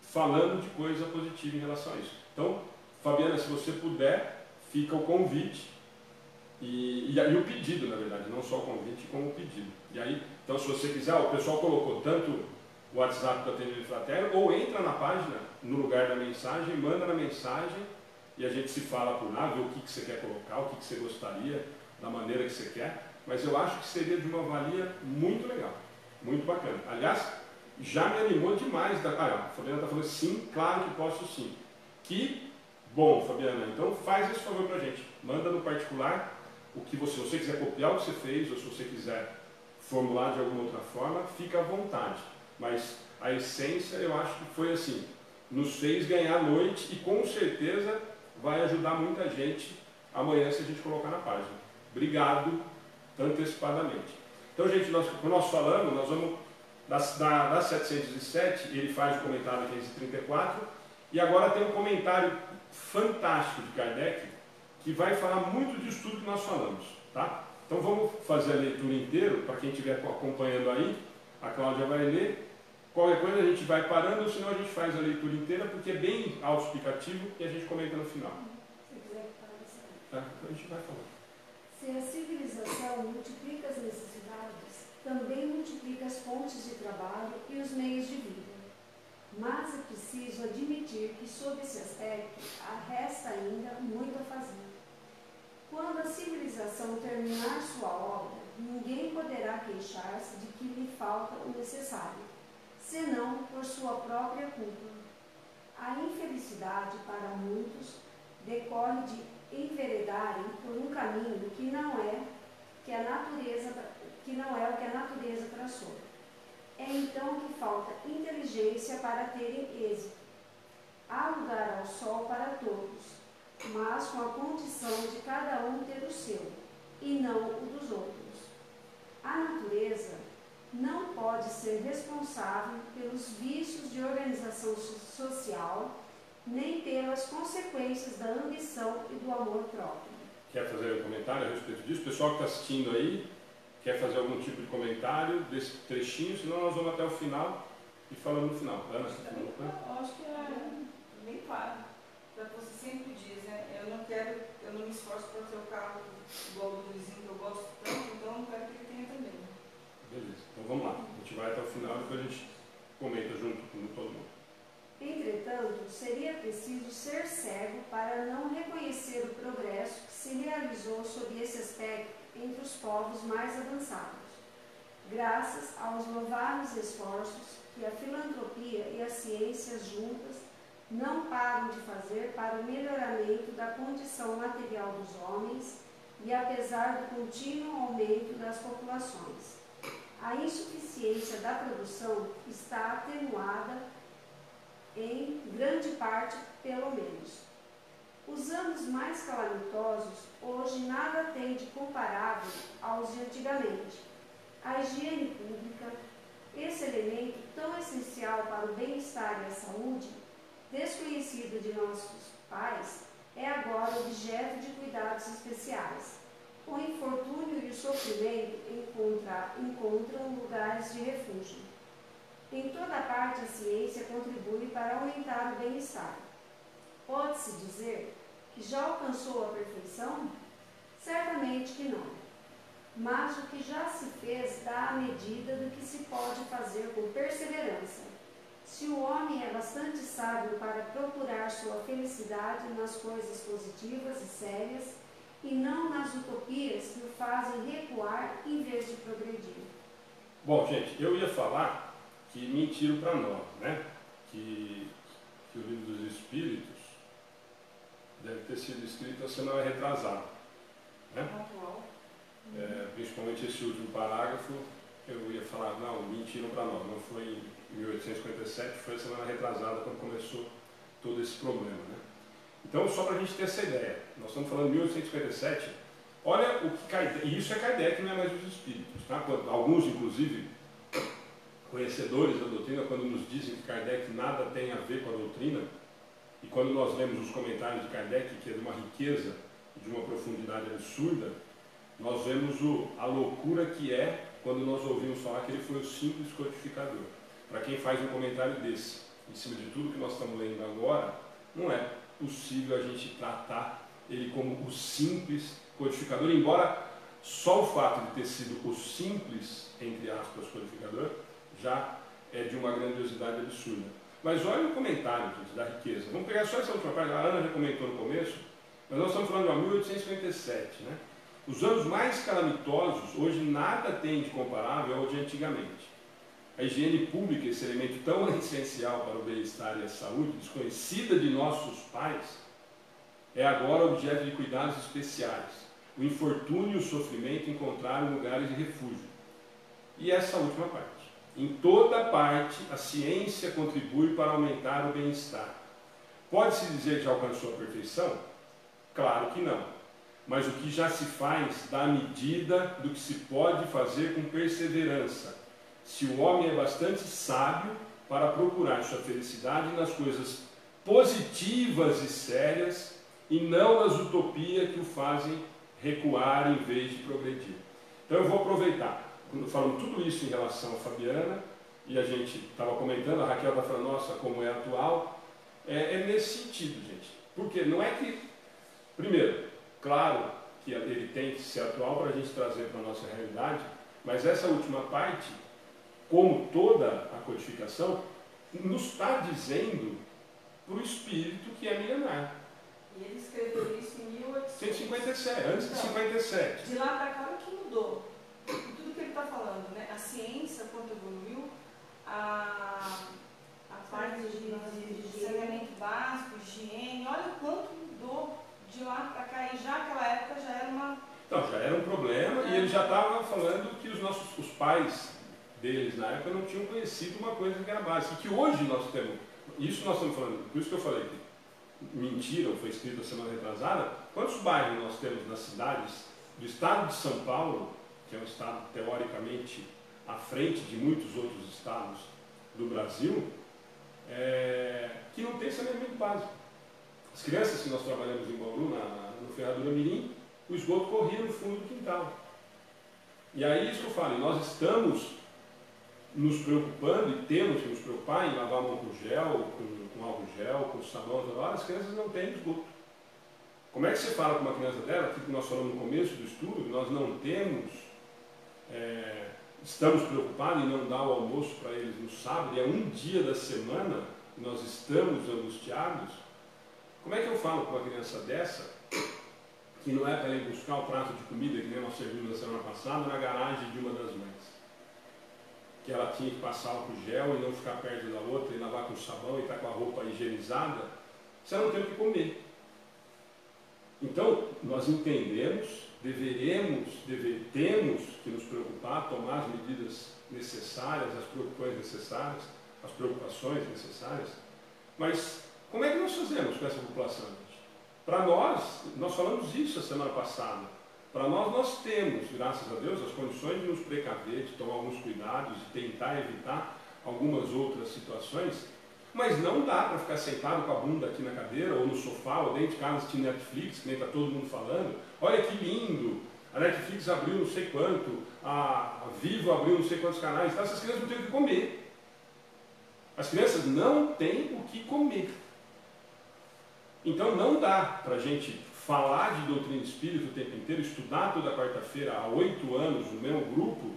Speaker 1: falando de coisa positiva em relação a isso. Então, Fabiana, se você puder, fica o convite e o pedido, na verdade, não só o convite, como o pedido. E aí, Então, se você quiser, o pessoal colocou tanto o WhatsApp do atendimento fraterno, ou entra na página, no lugar da mensagem, manda na mensagem e a gente se fala por lá, vê o que você quer colocar, o que você gostaria, da maneira que você quer. Mas eu acho que seria de uma valia muito legal, muito bacana. Aliás, já me animou demais. A Fabiana está falando sim, claro que posso sim. Que bom, Fabiana. Então faz esse favor para a gente. Manda no particular o que você, se você quiser copiar o que você fez, ou se você quiser formular de alguma outra forma, fica à vontade. Mas a essência, eu acho que foi assim, nos fez ganhar a noite e com certeza vai ajudar muita gente amanhã se a gente colocar na página. Obrigado antecipadamente. Então, gente, quando nós falamos, nós vamos das 707, ele faz o comentário 534, e agora tem um comentário fantástico de Kardec, que vai falar muito disso tudo que nós falamos, tá? Então vamos fazer a leitura inteira, para quem estiver acompanhando aí, a Cláudia vai ler, qualquer coisa a gente vai parando, senão a gente faz a leitura inteira, porque é bem autoexplicativo e a gente comenta no final.
Speaker 3: Se quiser parar isso aí.
Speaker 1: Tá? Então a gente vai falando.
Speaker 3: Se a civilização multiplica as necessidades, também multiplica as fontes de trabalho e os meios de vida. Mas é preciso admitir que, sob esse aspecto, resta ainda muito a fazer. Quando a civilização terminar sua obra, ninguém poderá queixar-se de que lhe falta o necessário, senão por sua própria culpa. A infelicidade, para muitos, decorre de enveredarem por um caminho que não é o que a natureza traçou. É então que falta inteligência para terem êxito. Há lugar ao sol para todos, mas com a condição de cada um ter o seu, e não o dos outros. A natureza não pode ser responsável pelos vícios de organização social, nem pelas consequências da ambição e do amor próprio.
Speaker 1: Quer fazer um comentário a respeito disso? O pessoal que está assistindo aí, quer fazer algum tipo de comentário desse trechinho? Senão nós vamos até o final e falamos no final. Ana, você tem alguma coisa?
Speaker 2: Eu acho que é bem claro. Para você sempre diz, né? Eu não me esforço para ter o carro igual do vizinho que eu gosto tanto, então eu não quero que ele tenha também.
Speaker 1: Beleza, então vamos lá. A gente vai até o final e depois a gente comenta junto com todo mundo.
Speaker 3: Entretanto, seria preciso ser cego para não reconhecer o progresso que se realizou sob esse aspecto entre os povos mais avançados, graças aos louváveis esforços que a filantropia e as ciências juntas não param de fazer para o melhoramento da condição material dos homens e apesar do contínuo aumento das populações. A insuficiência da produção está atenuada em grande parte, pelo menos. Os anos mais calamitosos hoje nada têm de comparável aos de antigamente. A higiene pública, esse elemento tão essencial para o bem-estar e a saúde, desconhecido de nossos pais, é agora objeto de cuidados especiais. O infortúnio e o sofrimento encontram lugares de refúgio. Em toda parte a ciência contribui para aumentar o bem-estar. Pode-se dizer que já alcançou a perfeição? Certamente que não. Mas o que já se fez dá a medida do que se pode fazer com perseverança. Se o homem é bastante sábio para procurar sua felicidade nas coisas positivas e sérias, e não nas utopias que o fazem recuar em vez de progredir.
Speaker 1: Bom, gente, eu ia falar que mentiram para nós, né? Que o Livro dos Espíritos deve ter sido escrito a semana retrasada, né? Principalmente esse último parágrafo, eu ia falar, não, mentiram para nós, não foi em 1857, foi a semana retrasada quando começou todo esse problema, né? Então, só para a gente ter essa ideia, nós estamos falando de 1857, olha o que Kardec, e isso é Kardec, não é mais os Espíritos, tá? Alguns, inclusive, conhecedores da doutrina, quando nos dizem que Kardec nada tem a ver com a doutrina, e quando nós lemos os comentários de Kardec, que é de uma riqueza e de uma profundidade absurda, nós vemos a loucura que é quando nós ouvimos falar que ele foi o simples codificador. Para quem faz um comentário desse, em cima de tudo que nós estamos lendo agora, não é possível a gente tratar ele como o simples codificador, embora Só o fato de ter sido o simples, entre aspas, codificador, já é de uma grandiosidade absurda. Mas olha o comentário, gente, da riqueza. Vamos pegar só essa última parte, a Ana já comentou no começo, mas nós estamos falando de 1857, né? Os anos mais calamitosos, hoje nada tem de comparável ao de antigamente. A higiene pública, esse elemento tão essencial para o bem-estar e a saúde, desconhecida de nossos pais, é agora objeto de cuidados especiais. O infortúnio e o sofrimento encontraram lugares de refúgio. E essa última parte. Em toda parte, a ciência contribui para aumentar o bem-estar. Pode-se dizer que já alcançou a perfeição? Claro que não. Mas o que já se faz dá medida do que se pode fazer com perseverança, se o homem é bastante sábio para procurar sua felicidade nas coisas positivas e sérias e não nas utopias que o fazem recuar em vez de progredir. Então eu vou aproveitar, falando tudo isso em relação a Fabiana, e a gente estava comentando, a Raquel está falando, nossa, como é atual, é nesse sentido, gente. Porque não é que, primeiro, claro que ele tem que ser atual para a gente trazer para a nossa realidade, mas essa última parte, como toda a codificação, nos está dizendo para o espírito que é milenar.
Speaker 2: E ele escreveu isso em
Speaker 1: 1857, antes de 57.
Speaker 2: De lá para cá, o que mudou? Tudo que ele está falando, né? A ciência, quanto evoluiu, a parte de saneamento básico, higiene, olha quanto mudou de lá para cá. E já naquela época já era uma...
Speaker 1: Então, já era um problema e ele já estava falando que os pais deles na época não tinham conhecido uma coisa que era básica. E que hoje nós temos, isso nós estamos falando, por isso que eu falei que mentiram, foi escrito a semana retrasada, quantos bairros nós temos nas cidades do estado de São Paulo, que é um estado teoricamente à frente de muitos outros estados do Brasil, que não tem saneamento básico. As crianças que nós trabalhamos em Bauru, no Ferradura Mirim, o esgoto corria no fundo do quintal. E aí isso que eu falo, nós estamos nos preocupando e temos que nos preocupar em lavar a mão com gel, com álcool gel, com sabão, as crianças não têm esgoto. Como é que você fala com uma criança dela, aquilo que nós falamos no começo do estudo, que nós não temos, estamos preocupados em não dar o almoço para eles no sábado, e é um dia da semana que nós estamos angustiados, como é que eu falo com uma criança dessa, que não é para ela ir buscar o prato de comida, que nem nós servimos na semana passada, na garagem de uma das mães? Que ela tinha que passar álcool gel e não ficar perto da outra, e lavar com sabão e estar com a roupa higienizada, você não tem o que comer. Então, nós entendemos, temos que nos preocupar, tomar as medidas necessárias, as preocupações necessárias, mas como é que nós fazemos com essa população, gente? Para nós falamos isso a semana passada, para nós temos, graças a Deus, as condições de nos precaver, de tomar alguns cuidados, de tentar evitar algumas outras situações, mas não dá para ficar sentado com a bunda aqui na cadeira, ou no sofá, ou dentro de casa assistindo Netflix, que nem está todo mundo falando. Olha que lindo, a Netflix abriu não sei quanto, a Vivo abriu não sei quantos canais, essas crianças não têm o que comer. As crianças não têm o que comer. Então não dá para a gente falar de doutrina espírita o tempo inteiro, estudar toda quarta-feira há 8 anos no mesmo grupo,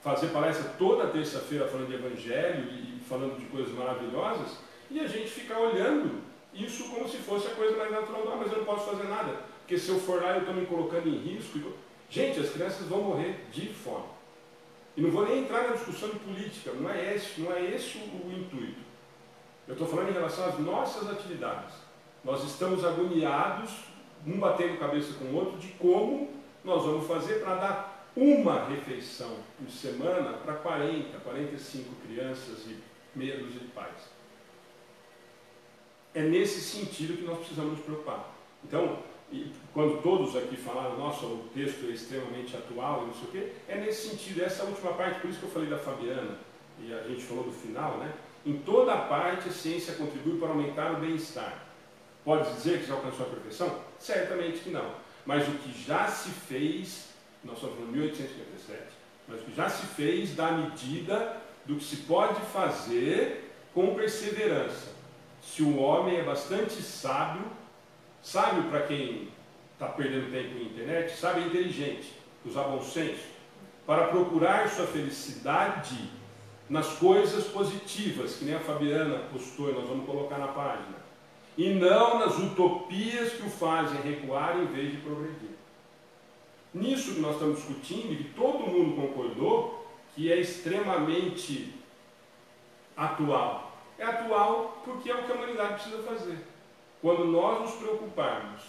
Speaker 1: fazer palestra toda terça-feira falando de evangelho e falando de coisas maravilhosas, e a gente ficar olhando isso como se fosse a coisa mais natural. Não, mas eu não posso fazer nada, porque se eu for lá eu estou me colocando em risco. Gente, as crianças vão morrer de fome. E não vou nem entrar na discussão de política, não é esse o intuito. Eu estou falando em relação às nossas atividades. Nós estamos agoniados, um batendo cabeça com o outro, de como nós vamos fazer para dar uma refeição por semana para 40, 45 crianças e meia dúzia de pais. É nesse sentido que nós precisamos nos preocupar. Então, quando todos aqui falaram, nossa, o texto é extremamente atual e não sei o quê, é nesse sentido, essa última parte, por isso que eu falei da Fabiana, e a gente falou do final, né? Em toda a parte a ciência contribui para aumentar o bem-estar. Pode dizer que já alcançou a perfeição? Certamente que não. Mas o que já se fez, nós estamos falando de 1857, mas o que já se fez dá medida do que se pode fazer com perseverança. Se o homem é bastante sábio para quem está perdendo tempo na internet, sábio é inteligente. usar bom senso, para procurar sua felicidade nas coisas positivas, que nem a Fabiana postou e nós vamos colocar na página, e não nas utopias que o fazem recuar em vez de progredir. Nisso que nós estamos discutindo, e que todo mundo concordou, que é extremamente atual. É atual porque é o que a humanidade precisa fazer. Quando nós nos preocuparmos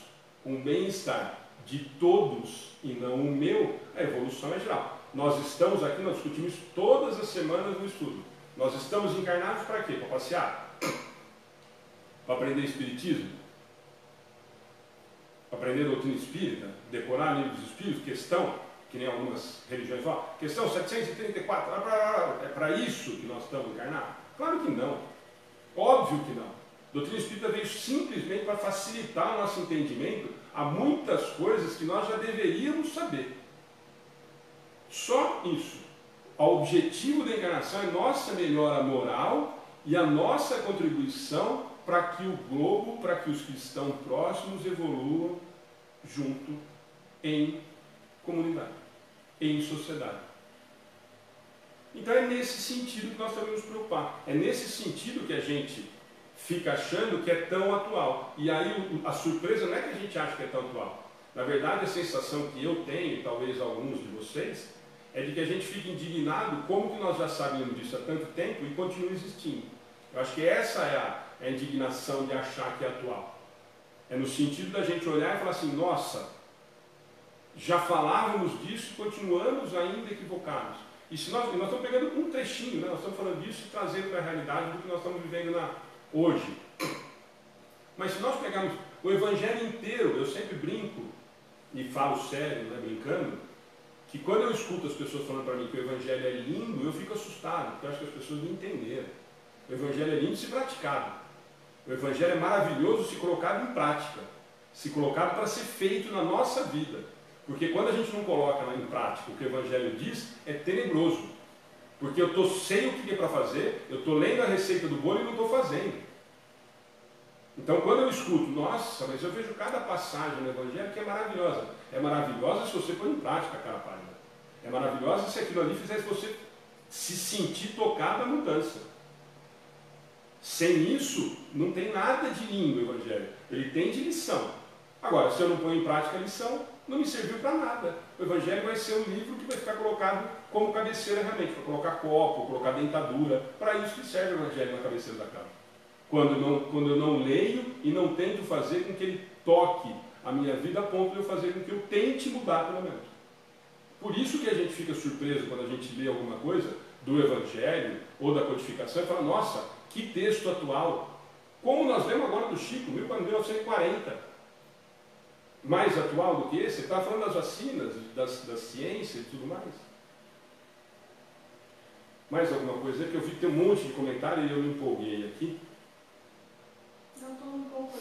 Speaker 1: com o bem-estar de todos e não o meu, a evolução é geral. Nós estamos aqui, nós discutimos todas as semanas no estudo. Nós estamos encarnados para quê? Para passear? Para aprender espiritismo? Para aprender doutrina espírita? Decorar livros dos espíritos? Questão, que nem algumas religiões falam, questão 734, é para isso que nós estamos encarnados? Claro que não. Óbvio que não. A doutrina espírita veio simplesmente para facilitar o nosso entendimento a muitas coisas que nós já deveríamos saber. Só isso. O objetivo da encarnação é nossa melhora moral e a nossa contribuição para que o globo, para que os que estão próximos evoluam junto em comunidade, em sociedade. Então é nesse sentido que nós temos que nos preocupar. É nesse sentido que a gente fica achando que é tão atual. E aí a surpresa não é que a gente acha que é tão atual. Na verdade, a sensação que eu tenho, e talvez alguns de vocês, é de que a gente fica indignado como que nós já sabíamos disso há tanto tempo e continua existindo. Eu acho que essa é a indignação de achar que é atual. É no sentido da gente olhar e falar assim, nossa, já falávamos disso e continuamos ainda equivocados. E se nós estamos pegando um trechinho, né? Nós estamos falando disso e trazendo para a realidade do que nós estamos vivendo hoje. Mas se nós pegarmos o Evangelho inteiro, eu sempre brinco, e falo sério, né, brincando, que quando eu escuto as pessoas falando para mim que o Evangelho é lindo, eu fico assustado, porque eu acho que as pessoas não entenderam. O Evangelho é lindo se praticado. O Evangelho é maravilhoso se colocado em prática, se colocado para ser feito na nossa vida. Porque quando a gente não coloca em prática o que o Evangelho diz, é tenebroso. Porque eu sei o que é para fazer, eu estou lendo a receita do bolo e não estou fazendo. Então quando eu escuto, nossa, mas eu vejo cada passagem no Evangelho que é maravilhosa. É maravilhosa se você põe em prática aquela página. É maravilhosa se aquilo ali fizesse você se sentir tocado na mudança. Sem isso, não tem nada de lindo o Evangelho. Ele tem de lição. Agora, se eu não ponho em prática a lição, não me serviu para nada. O Evangelho vai ser um livro que vai ficar colocado como cabeceira realmente, para colocar copo, colocar dentadura. Para isso que serve o Evangelho na cabeceira da cama. Quando eu não leio e não tento fazer com que ele toque a minha vida a ponto de eu fazer com que eu tente mudar pelo menos. Por isso que a gente fica surpreso quando a gente lê alguma coisa do Evangelho ou da codificação e fala, nossa, que texto atual. Como nós lemos agora do Chico, 1940. Mais atual do que esse? Ele está falando das vacinas, da ciência e tudo mais. Mais alguma coisa? Que eu vi que tem um monte de comentário e eu me empolguei aqui.
Speaker 2: Não, estou um pouco.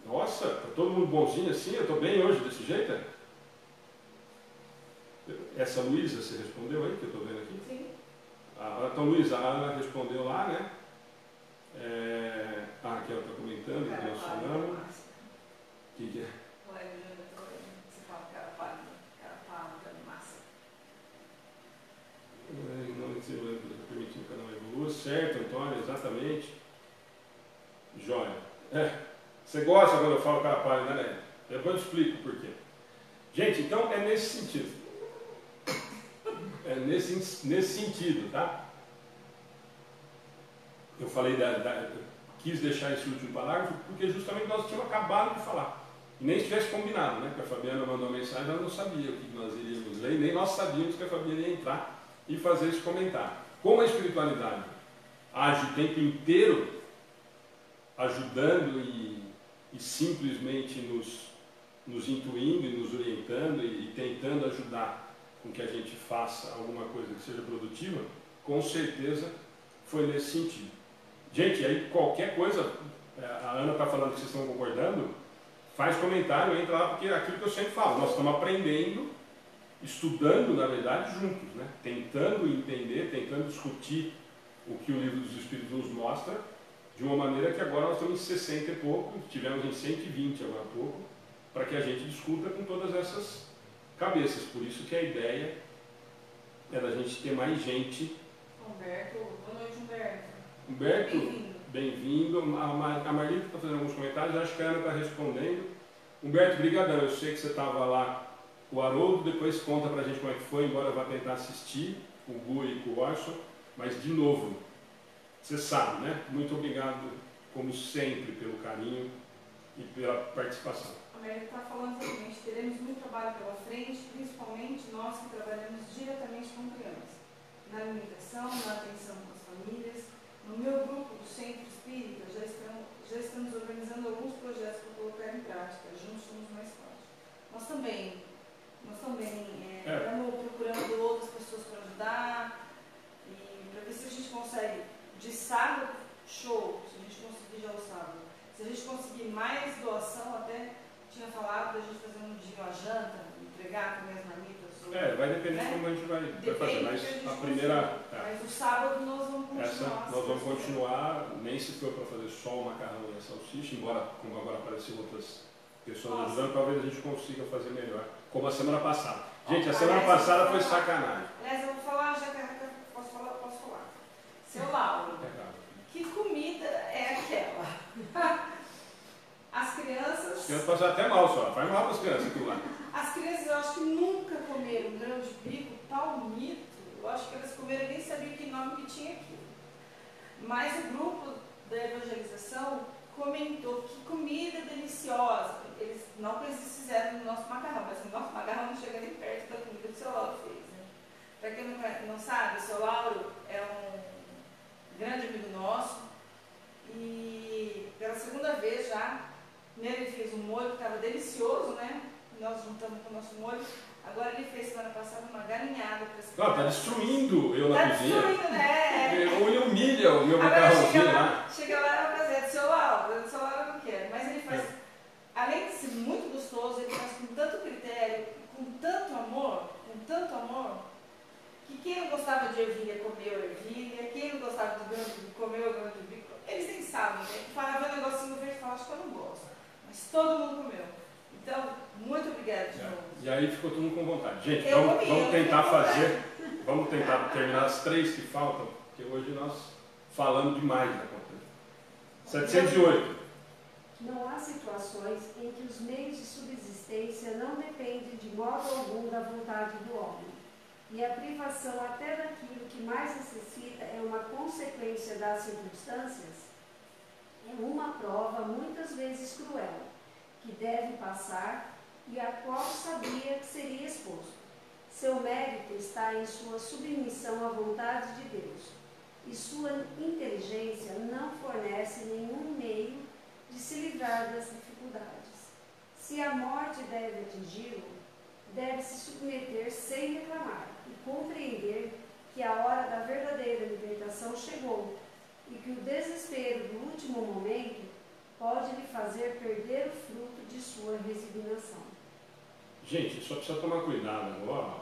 Speaker 1: Nossa, está todo mundo bonzinho assim? Eu estou bem hoje desse jeito? É? Essa Luísa, você respondeu aí, que eu estou vendo aqui?
Speaker 2: Sim.
Speaker 1: Então, Luísa, a Ana respondeu lá, né? A Raquel está comentando, que nós falamos. O que é?
Speaker 2: Você fala cara pálida, massa.
Speaker 1: Não permitindo que o canal evolua. Certo, Antônio, exatamente. Jóia. Você gosta quando eu falo cara pálida, né? Depois eu explico por quê. Gente, então é nesse sentido. É nesse sentido, tá? Eu falei quis deixar esse último parágrafo porque justamente nós tínhamos acabado de falar. E nem estivesse combinado, né? Porque a Fabiana mandou uma mensagem, ela não sabia o que nós iríamos ler, nem nós sabíamos que a Fabiana ia entrar e fazer esse comentário. Como a espiritualidade age o tempo inteiro ajudando e simplesmente nos intuindo e nos orientando e tentando ajudar com que a gente faça alguma coisa que seja produtiva, com certeza foi nesse sentido. Gente, aí qualquer coisa, a Ana está falando que vocês estão concordando, faz comentário, entra lá, porque é aquilo que eu sempre falo, nós estamos aprendendo, estudando, na verdade, juntos, né? Tentando entender, tentando discutir o que o Livro dos Espíritos nos mostra, de uma maneira que agora nós estamos em 60 e pouco, tivemos em 120 agora há pouco, para que a gente discuta com todas essas cabeças. Por isso que a ideia é da gente ter mais gente.
Speaker 2: Humberto, boa noite, Humberto.
Speaker 1: Humberto, bem-vindo. A Marlita está fazendo alguns comentários, acho que a Ana está respondendo. Humberto, brigadão, eu sei que você estava lá com o Haroldo, depois conta pra gente como é que foi, embora eu vá tentar assistir com o Gu e com o Orson, mas de novo, você sabe, né? Muito obrigado, como sempre, pelo carinho e pela participação.
Speaker 2: A Maria está falando exatamente, teremos muito trabalho pela frente, principalmente nós que trabalhamos diretamente com crianças, na alimentação, na atenção com as famílias. No meu grupo do Centro Espírita, já estamos organizando alguns projetos para colocar em prática, juntos somos mais fortes. Nós também estamos procurando outras pessoas para ajudar, e para ver se a gente consegue, de sábado, show, se a gente conseguir já o sábado. Se a gente conseguir mais doação, até tinha falado da gente fazer um dia a janta, entregar com minhas marmitas.
Speaker 1: Vai depender de como a gente vai fazer, mas a primeira...
Speaker 2: Mas o sábado nós vamos continuar.
Speaker 1: Nós vamos continuar, nem se for para fazer só o macarrão e a salsicha, embora, como agora apareceram outras pessoas ajudando, talvez a gente consiga fazer melhor, como a semana passada. Gente, a semana passada foi sacanagem.
Speaker 2: Aliás, eu vou falar, já que posso falar. Seu Lauro, que comida é aquela? As crianças... As
Speaker 1: crianças passam até mal só, faz mal para as crianças aquilo lá.
Speaker 2: As crianças, eu acho que nunca comeram grão de bico, palmito. Eu acho que elas comeram e nem sabiam que nome que tinha aqui. Mas o grupo da evangelização comentou que comida deliciosa. Eles não fizeram no nosso macarrão, mas o nosso macarrão não chega nem perto da comida que o seu Lauro fez. Né? Para quem não sabe, o seu Lauro é um grande amigo nosso. E pela segunda vez já, primeiro ele fez um molho que estava delicioso, né? Nós juntamos com o nosso molho. Agora ele fez semana passada uma galinhada para as crianças.
Speaker 1: Está destruindo eu na cozinha.
Speaker 2: Está destruindo, né?
Speaker 1: Ou ele humilha o meu macarrãozinho lá.
Speaker 2: Chega lá e vai fazer do seu Lauro não quer. Mas ele faz, além de ser muito gostoso, ele faz com tanto critério, com tanto amor, que quem não gostava de ervilha comeu ervilha, quem não gostava de grão de bico comeu grão de bico. Eles nem sabem, né? Falava um negocinho verde e falava, acho que eu não gosto. Mas todo mundo comeu. Então, muito obrigada de novo.
Speaker 1: E aí ficou todo mundo com vontade. Gente, vamos tentar fazer, vamos tentar terminar as 3 que faltam, porque hoje nós falamos demais da conta. 708.
Speaker 3: Não há situações em que os meios de subsistência não dependem de modo algum da vontade do homem. E a privação até daquilo que mais necessita é uma consequência das circunstâncias, é uma prova muitas vezes cruel, que deve passar e a qual sabia que seria exposto. Seu mérito está em sua submissão à vontade de Deus, e sua inteligência não fornece nenhum meio de se livrar das dificuldades. Se a morte deve atingi-lo, deve se submeter sem reclamar e compreender que a hora da verdadeira libertação chegou e que o desespero do último momento pode lhe fazer perder o fruto de sua resignação.
Speaker 1: Gente, só precisa tomar cuidado agora,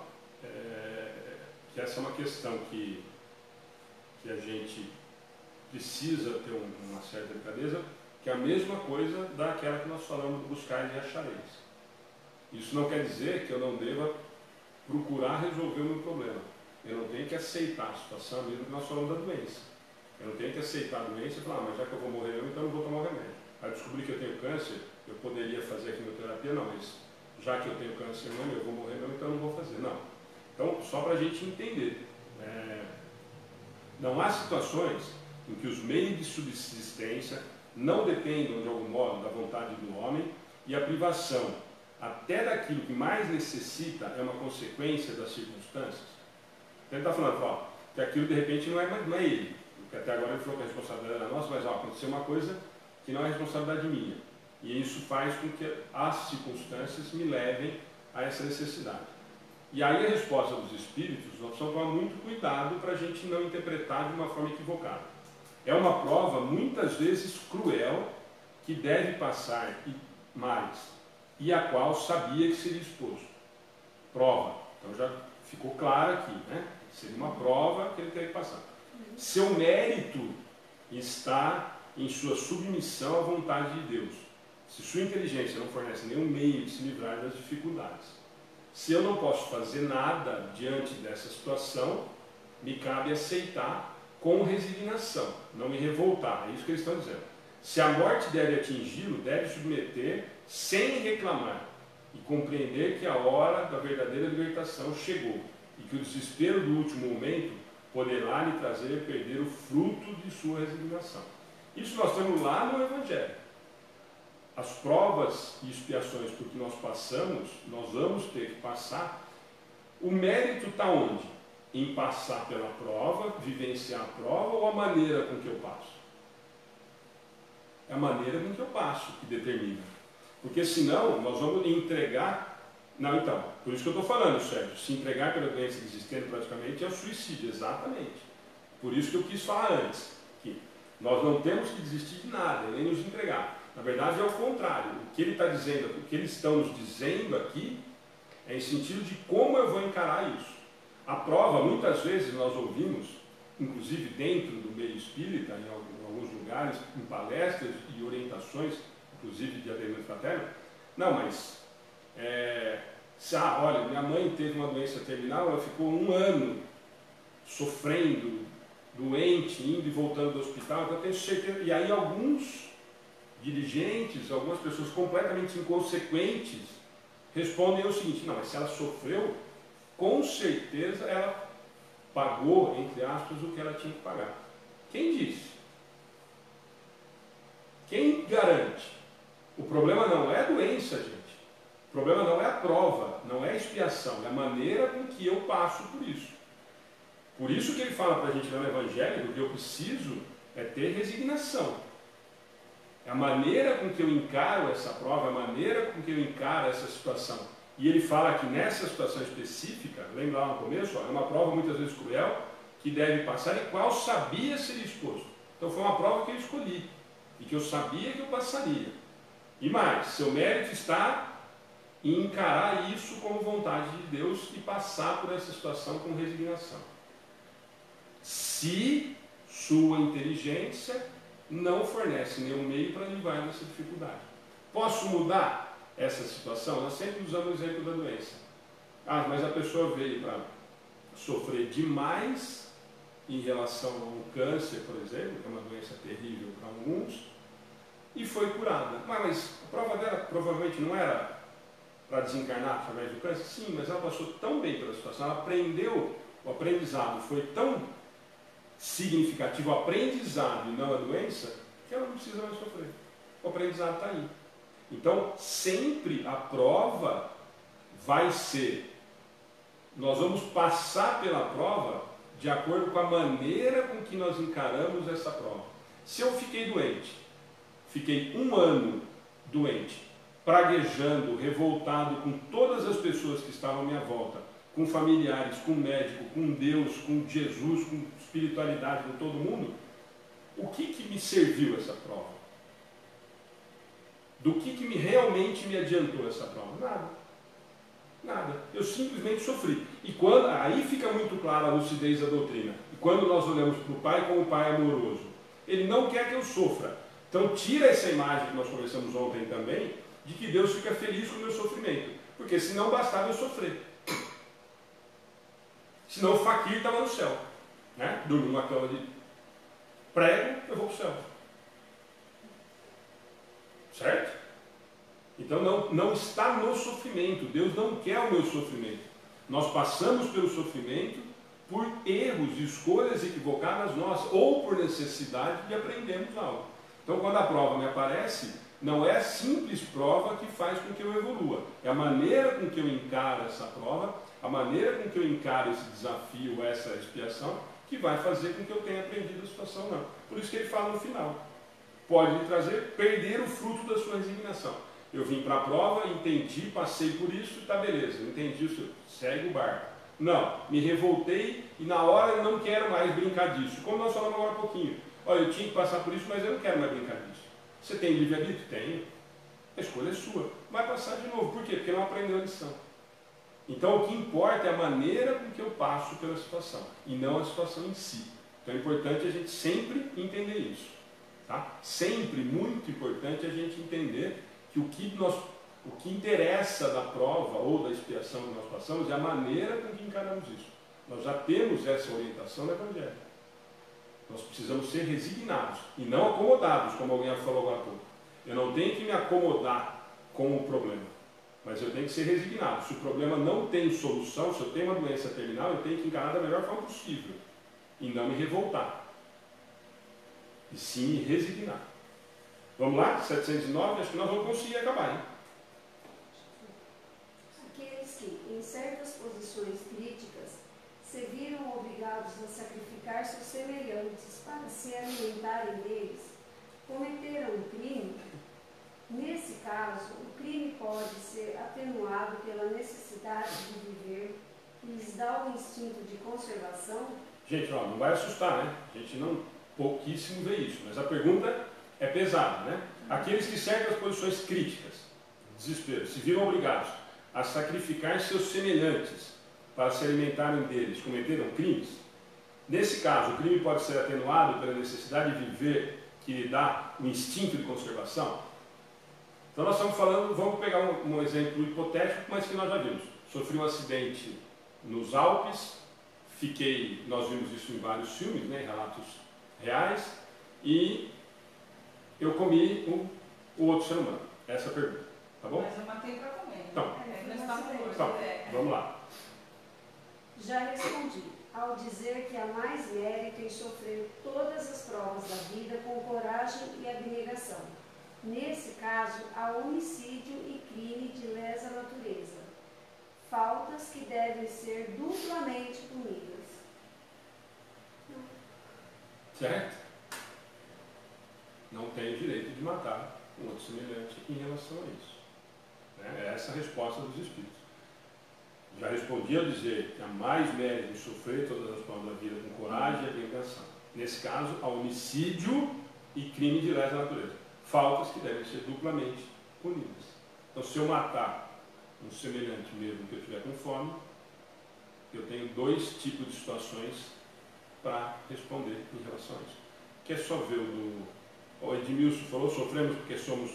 Speaker 1: que essa é uma questão que a gente precisa ter uma certa delicadeza, que é a mesma coisa daquela que nós falamos do buscar e achareis. Isso não quer dizer que eu não deva procurar resolver o meu problema. Eu não tenho que aceitar a situação, mesmo que nós falamos da doença. Eu não tenho que aceitar a doença e falar, mas já que eu vou morrer mesmo, então eu não vou tomar o remédio. Aí descobri que eu tenho câncer, eu poderia fazer a quimioterapia, não, mas já que eu tenho câncer mesmo, eu vou morrer mesmo, então eu não vou fazer. Não. Então, só para a gente entender. Não há situações em que os meios de subsistência não dependam, de algum modo, da vontade do homem, e a privação até daquilo que mais necessita é uma consequência das circunstâncias. Ele está falando, que aquilo de repente não é ele, porque até agora ele falou que a responsabilidade era nossa, mas aconteceu uma coisa que não é responsabilidade minha. E isso faz com que as circunstâncias me levem a essa necessidade. E aí a resposta dos espíritos, nós precisamos tomar muito cuidado para a gente não interpretar de uma forma equivocada. É uma prova, muitas vezes, cruel, que deve passar e mais, e a qual sabia que seria exposto. Prova. Então já ficou claro aqui, né? Seria uma prova que ele teve que passar. Seu mérito está em sua submissão à vontade de Deus. Se sua inteligência não fornece nenhum meio de se livrar das dificuldades. Se eu não posso fazer nada diante dessa situação, me cabe aceitar com resignação, não me revoltar. É isso que eles estão dizendo. Se a morte deve atingi-lo, deve submeter sem reclamar e compreender que a hora da verdadeira libertação chegou e que o desespero do último momento poderá lhe trazer perder o fruto de sua resignação. Isso nós temos lá no Evangelho. As provas e expiações por que nós passamos, nós vamos ter que passar. O mérito está onde? Em passar pela prova, vivenciar a prova, ou a maneira com que eu passo? É a maneira com que eu passo que determina. Porque senão nós vamos entregar. Não, então, por isso que eu estou falando, Sérgio, se entregar pela doença existente praticamente é o suicídio, exatamente. Por isso que eu quis falar antes, que nós não temos que desistir de nada, nem nos entregar. Na verdade é o contrário. O que ele está dizendo, o que eles estão nos dizendo aqui, é em sentido de como eu vou encarar isso. A prova, muitas vezes nós ouvimos, inclusive dentro do meio espírita, em alguns lugares, em palestras e orientações, inclusive de atendimento fraterno, não, mas, olha, minha mãe teve uma doença terminal, ela ficou 1 ano sofrendo, doente, indo e voltando do hospital, então eu tenho certeza, e aí alguns dirigentes, algumas pessoas completamente inconsequentes, respondem o seguinte: não, mas se ela sofreu, com certeza ela pagou, entre aspas, o que ela tinha que pagar. Quem disse? Quem garante? O problema não é a doença, gente. O problema não é a prova, não é a expiação, é a maneira com que eu passo por isso. Por isso que ele fala para a gente no Evangelho, que eu preciso é ter resignação. É a maneira com que eu encaro essa prova, é a maneira com que eu encaro essa situação. E ele fala que nessa situação específica, lembra lá no começo, é uma prova muitas vezes cruel, que deve passar e qual sabia ser exposto. Então foi uma prova que eu escolhi, e que eu sabia que eu passaria. E mais, seu mérito está em encarar isso como vontade de Deus e passar por essa situação com resignação. Se sua inteligência não fornece nenhum meio para livrar dessa dificuldade. Posso mudar essa situação? Nós sempre usamos o exemplo da doença. Ah, mas a pessoa veio para sofrer demais em relação a um câncer, por exemplo, que é uma doença terrível para alguns, e foi curada. Mas a prova dela provavelmente não era para desencarnar através do câncer? Sim, mas ela passou tão bem pela situação, ela aprendeu, o aprendizado foi tão significativo, o aprendizado e não a doença, que ela não precisa mais sofrer. O aprendizado está aí. Então, sempre a prova vai ser, nós vamos passar pela prova de acordo com a maneira com que nós encaramos essa prova. Se eu fiquei doente, fiquei 1 ano doente, praguejando, revoltado com todas as pessoas que estavam à minha volta, com familiares, com médico, com Deus, com Jesus, com espiritualidade, com todo mundo, o que me serviu essa prova? Do que realmente me adiantou essa prova? Nada. Nada. Eu simplesmente sofri. E quando, aí fica muito clara a lucidez da doutrina. E quando nós olhamos para o Pai como um Pai amoroso, Ele não quer que eu sofra. Então tira essa imagem que nós conversamos ontem também, de que Deus fica feliz com o meu sofrimento. Porque senão bastava eu sofrer. Senão o faquir estava no céu. Né? Dormir numa cama de prego, eu vou para o céu. Certo? Então não está no sofrimento. Deus não quer o meu sofrimento. Nós passamos pelo sofrimento por erros, escolhas equivocadas nossas, ou por necessidade de aprendermos algo. Então quando a prova me aparece, não é a simples prova que faz com que eu evolua. É a maneira com que eu encaro essa prova, a maneira com que eu encaro esse desafio, essa expiação, que vai fazer com que eu tenha aprendido a situação não. Por isso que ele fala no final. Pode lhe trazer, perder o fruto da sua resignação. Eu vim para a prova, entendi, passei por isso, está beleza, entendi isso, segue o barco. Não, me revoltei e na hora eu não quero mais brincar disso. Como nós falamos agora há pouquinho. Olha, eu tinha que passar por isso, mas eu não quero mais brincar disso. Você tem livre-arbítrio? Tenho. A escolha é sua. Vai passar de novo. Por quê? Porque não aprendeu a lição. Então o que importa é a maneira com que eu passo pela situação e não a situação em si. Então é importante a gente sempre entender isso. Tá? Sempre muito importante a gente entender que o que nós O que interessa da prova ou da expiação que nós passamos é a maneira com que encaramos isso. Nós já temos essa orientação no Evangelho. Nós precisamos ser resignados e não acomodados, como alguém falou agora há pouco. Eu não tenho que me acomodar com o problema, mas eu tenho que ser resignado. Se o problema não tem solução, se eu tenho uma doença terminal, eu tenho que encarar da melhor forma possível e não me revoltar, e sim me resignar. Vamos lá? 709, acho que nós vamos conseguir acabar, hein?
Speaker 3: Aqueles que, em certas posições críticas, se viram obrigados a sacrificar seus semelhantes para se alimentarem deles, cometeram um crime. Nesse caso, o crime pode ser atenuado pela necessidade de viver, que lhes dá o instinto de conservação.
Speaker 1: Gente, ó, não vai assustar, né? A gente não pouquíssimo vê isso, mas a pergunta é pesada, né? Aqueles que certas posições críticas, desespero, se viram obrigados a sacrificar seus semelhantes para se alimentarem deles, cometeram crimes. Nesse caso, o crime pode ser atenuado pela necessidade de viver que lhe dá o instinto de conservação. Então nós estamos falando, vamos pegar um exemplo hipotético, mas que nós já vimos. Sofri um acidente nos Alpes, nós vimos isso em vários filmes, né, relatos reais, e eu comi o outro ser humano. Essa é a pergunta, tá bom?
Speaker 2: Mas eu matei para comer.
Speaker 1: Então, vamos lá.
Speaker 3: Já respondi, ao dizer que há mais mérito em sofrer todas as provas da vida com coragem e abnegação. Nesse caso, há homicídio e crime de lesa natureza, faltas que devem ser duplamente punidas.
Speaker 1: Certo? Não tem o direito de matar um outro semelhante em relação a isso. É essa a resposta dos Espíritos. Já respondi ao dizer que há mais mérito em sofrer todas as provas da vida com coragem e abnegação. Nesse caso, há homicídio e crime de lesa natureza. Faltas que devem ser duplamente punidas. Então, se eu matar um semelhante mesmo que eu estiver com fome, eu tenho dois tipos de situações para responder em relação a isso. Que é só ver o Edmilson falou, sofremos porque somos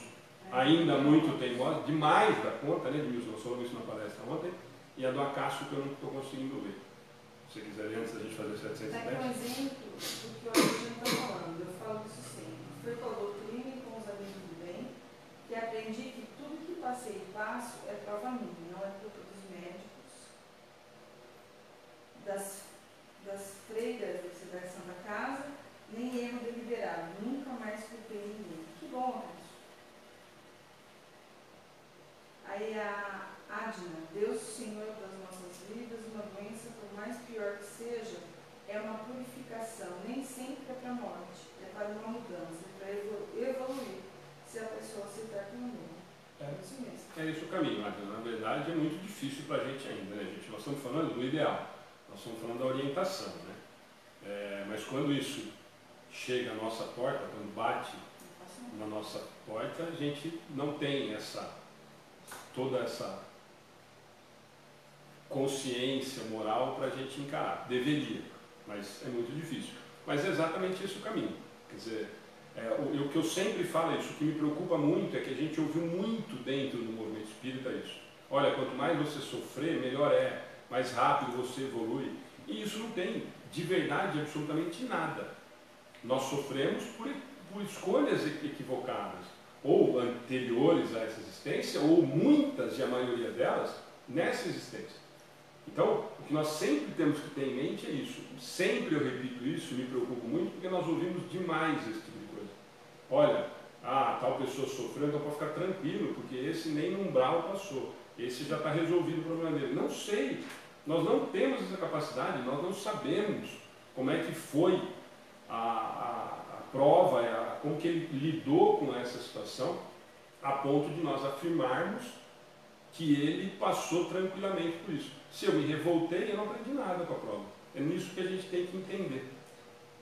Speaker 1: ainda muito teimosos, demais da conta, né, Edmilson? Nós falamos isso na palestra ontem, e a do Acácio que eu não estou conseguindo ver. Se você quiser, antes da gente fazer 710.
Speaker 2: Daqui um exemplo do que hoje a gente está falando. Eu falo isso sempre. Fui com a doutrina e com os amigos do bem, que aprendi que tudo que passei e passo é prova minha, não é culpa dos médicos, das freiras da Santa Casa, nem erro deliberado. Nunca mais culpei ninguém. Que bom, Cássio. Aí a Adna, Deus Senhor das nossas vidas, uma doença, por mais pior que seja, é uma purificação, nem sempre é para a morte, é para uma mudança, é para evoluir, se a pessoa aceitar como novo. É isso mesmo.
Speaker 1: É esse o caminho, Adna. Na verdade é muito difícil para a gente ainda, né, gente? Nós estamos falando do ideal, nós estamos falando da orientação, né? Mas quando isso chega à nossa porta, quando bate na nossa porta, a gente não tem toda essa consciência moral para a gente encarar. Deveria, mas é muito difícil. Mas é exatamente esse o caminho. Quer dizer, o que eu sempre falo é isso, o que me preocupa muito é que a gente ouviu muito dentro do movimento espírita isso. Olha, quanto mais você sofrer, melhor é, mais rápido você evolui. E isso não tem, de verdade, absolutamente nada. Nós sofremos por escolhas equivocadas, ou anteriores a essa existência, ou muitas, e a maioria delas, nessa existência. Então, o que nós sempre temos que ter em mente é isso. Sempre eu repito isso, me preocupo muito, porque nós ouvimos demais esse tipo de coisa. Olha, tal pessoa sofreu, então pode ficar tranquilo, porque esse nem no umbral passou. Esse já está resolvido o problema dele. Não sei. Nós não temos essa capacidade, nós não sabemos como é que foi a prova, como que ele lidou com essa situação, a ponto de nós afirmarmos que ele passou tranquilamente por isso. Se eu me revoltei, eu não aprendi nada com a prova. É nisso que a gente tem que entender.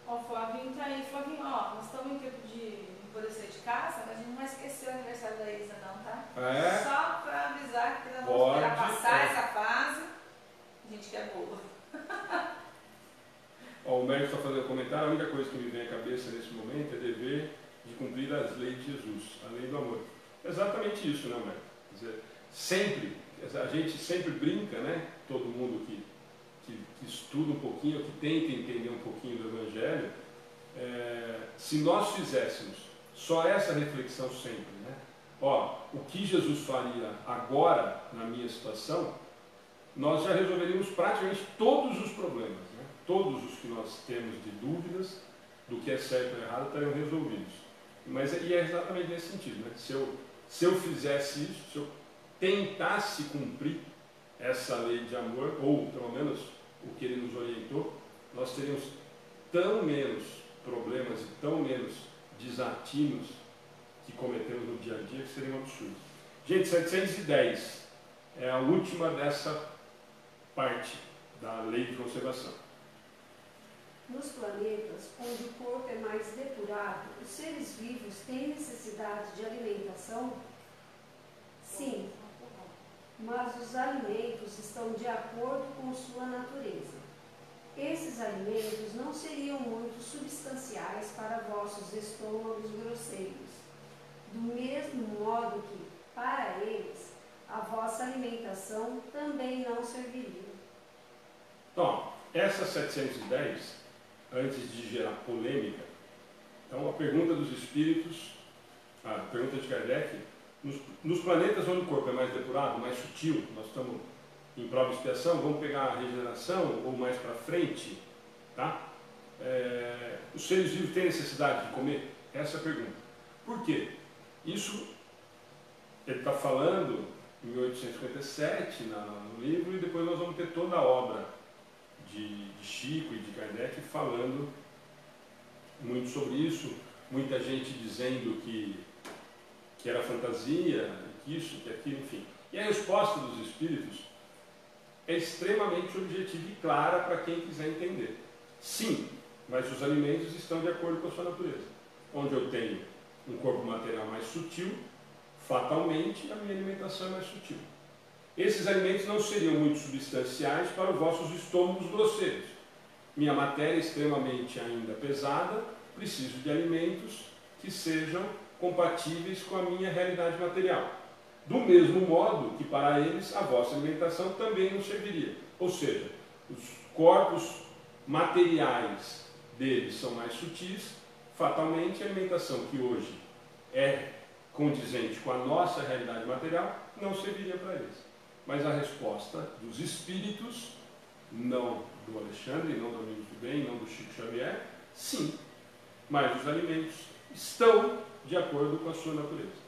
Speaker 2: Ó, o Flavinho tá aí. Flavinho, ó, nós estamos em tempo de poder sair de casa, mas a gente não vai esquecer o aniversário da Isa não, tá?
Speaker 1: É?
Speaker 2: Só para avisar que nós vamos esperar passar essa fase. A gente quer boa.
Speaker 1: Ó, o médico está fazendo um comentário, a única coisa que me vem à cabeça nesse momento é dever de cumprir as leis de Jesus, a lei do amor. Exatamente isso, né, médico? Quer dizer, sempre, a gente sempre brinca, né? Todo mundo que estuda um pouquinho, que tenta entender um pouquinho do Evangelho, se nós fizéssemos só essa reflexão sempre, né? Ó, o que Jesus faria agora na minha situação, nós já resolveríamos praticamente todos os problemas, né? Todos os que nós temos de dúvidas do que é certo ou errado estariam resolvidos. Mas e é exatamente nesse sentido, né? Se eu fizesse isso, se eu tentasse cumprir essa lei de amor, ou pelo menos o que ele nos orientou, nós teríamos tão menos problemas e tão menos desatinos que cometemos no dia a dia que seria um absurdo. Gente, 710 é a última dessa parte da lei de conservação.
Speaker 3: Nos planetas onde o corpo é mais depurado, os seres vivos têm necessidade de alimentação? Sim, mas os alimentos estão de acordo com sua natureza. Esses alimentos não seriam muito substanciais para vossos estômagos grosseiros, do mesmo modo que, para eles, a vossa alimentação também não serviria.
Speaker 1: Então, essa 710, antes de gerar polêmica, então a pergunta dos espíritos, a pergunta de Kardec, nos planetas onde o corpo é mais depurado, mais sutil, nós estamos em prova de expiação, vamos pegar a regeneração ou mais para frente, tá? Os seres vivos têm necessidade de comer? Essa é a pergunta. Por quê? Isso ele está falando em 1857 no livro, e depois nós vamos ter toda a obra de Chico e de Kardec falando muito sobre isso, muita gente dizendo que era fantasia, que isso, que aquilo, enfim. E a resposta dos espíritos é extremamente objetiva e clara para quem quiser entender. Sim, mas os alimentos estão de acordo com a sua natureza. Onde eu tenho um corpo material mais sutil, fatalmente a minha alimentação é mais sutil. Esses alimentos não seriam muito substanciais para os vossos estômagos grosseiros. Minha matéria é extremamente ainda pesada, preciso de alimentos que sejam compatíveis com a minha realidade material. Do mesmo modo que para eles a vossa alimentação também não serviria. Ou seja, os corpos materiais deles são mais sutis, fatalmente a alimentação que hoje é condizente com a nossa realidade material não serviria para eles. Mas a resposta dos espíritos, não do Alexandre, não do Amigos do Bem, não do Chico Xavier, sim, mas os alimentos estão de acordo com a sua natureza.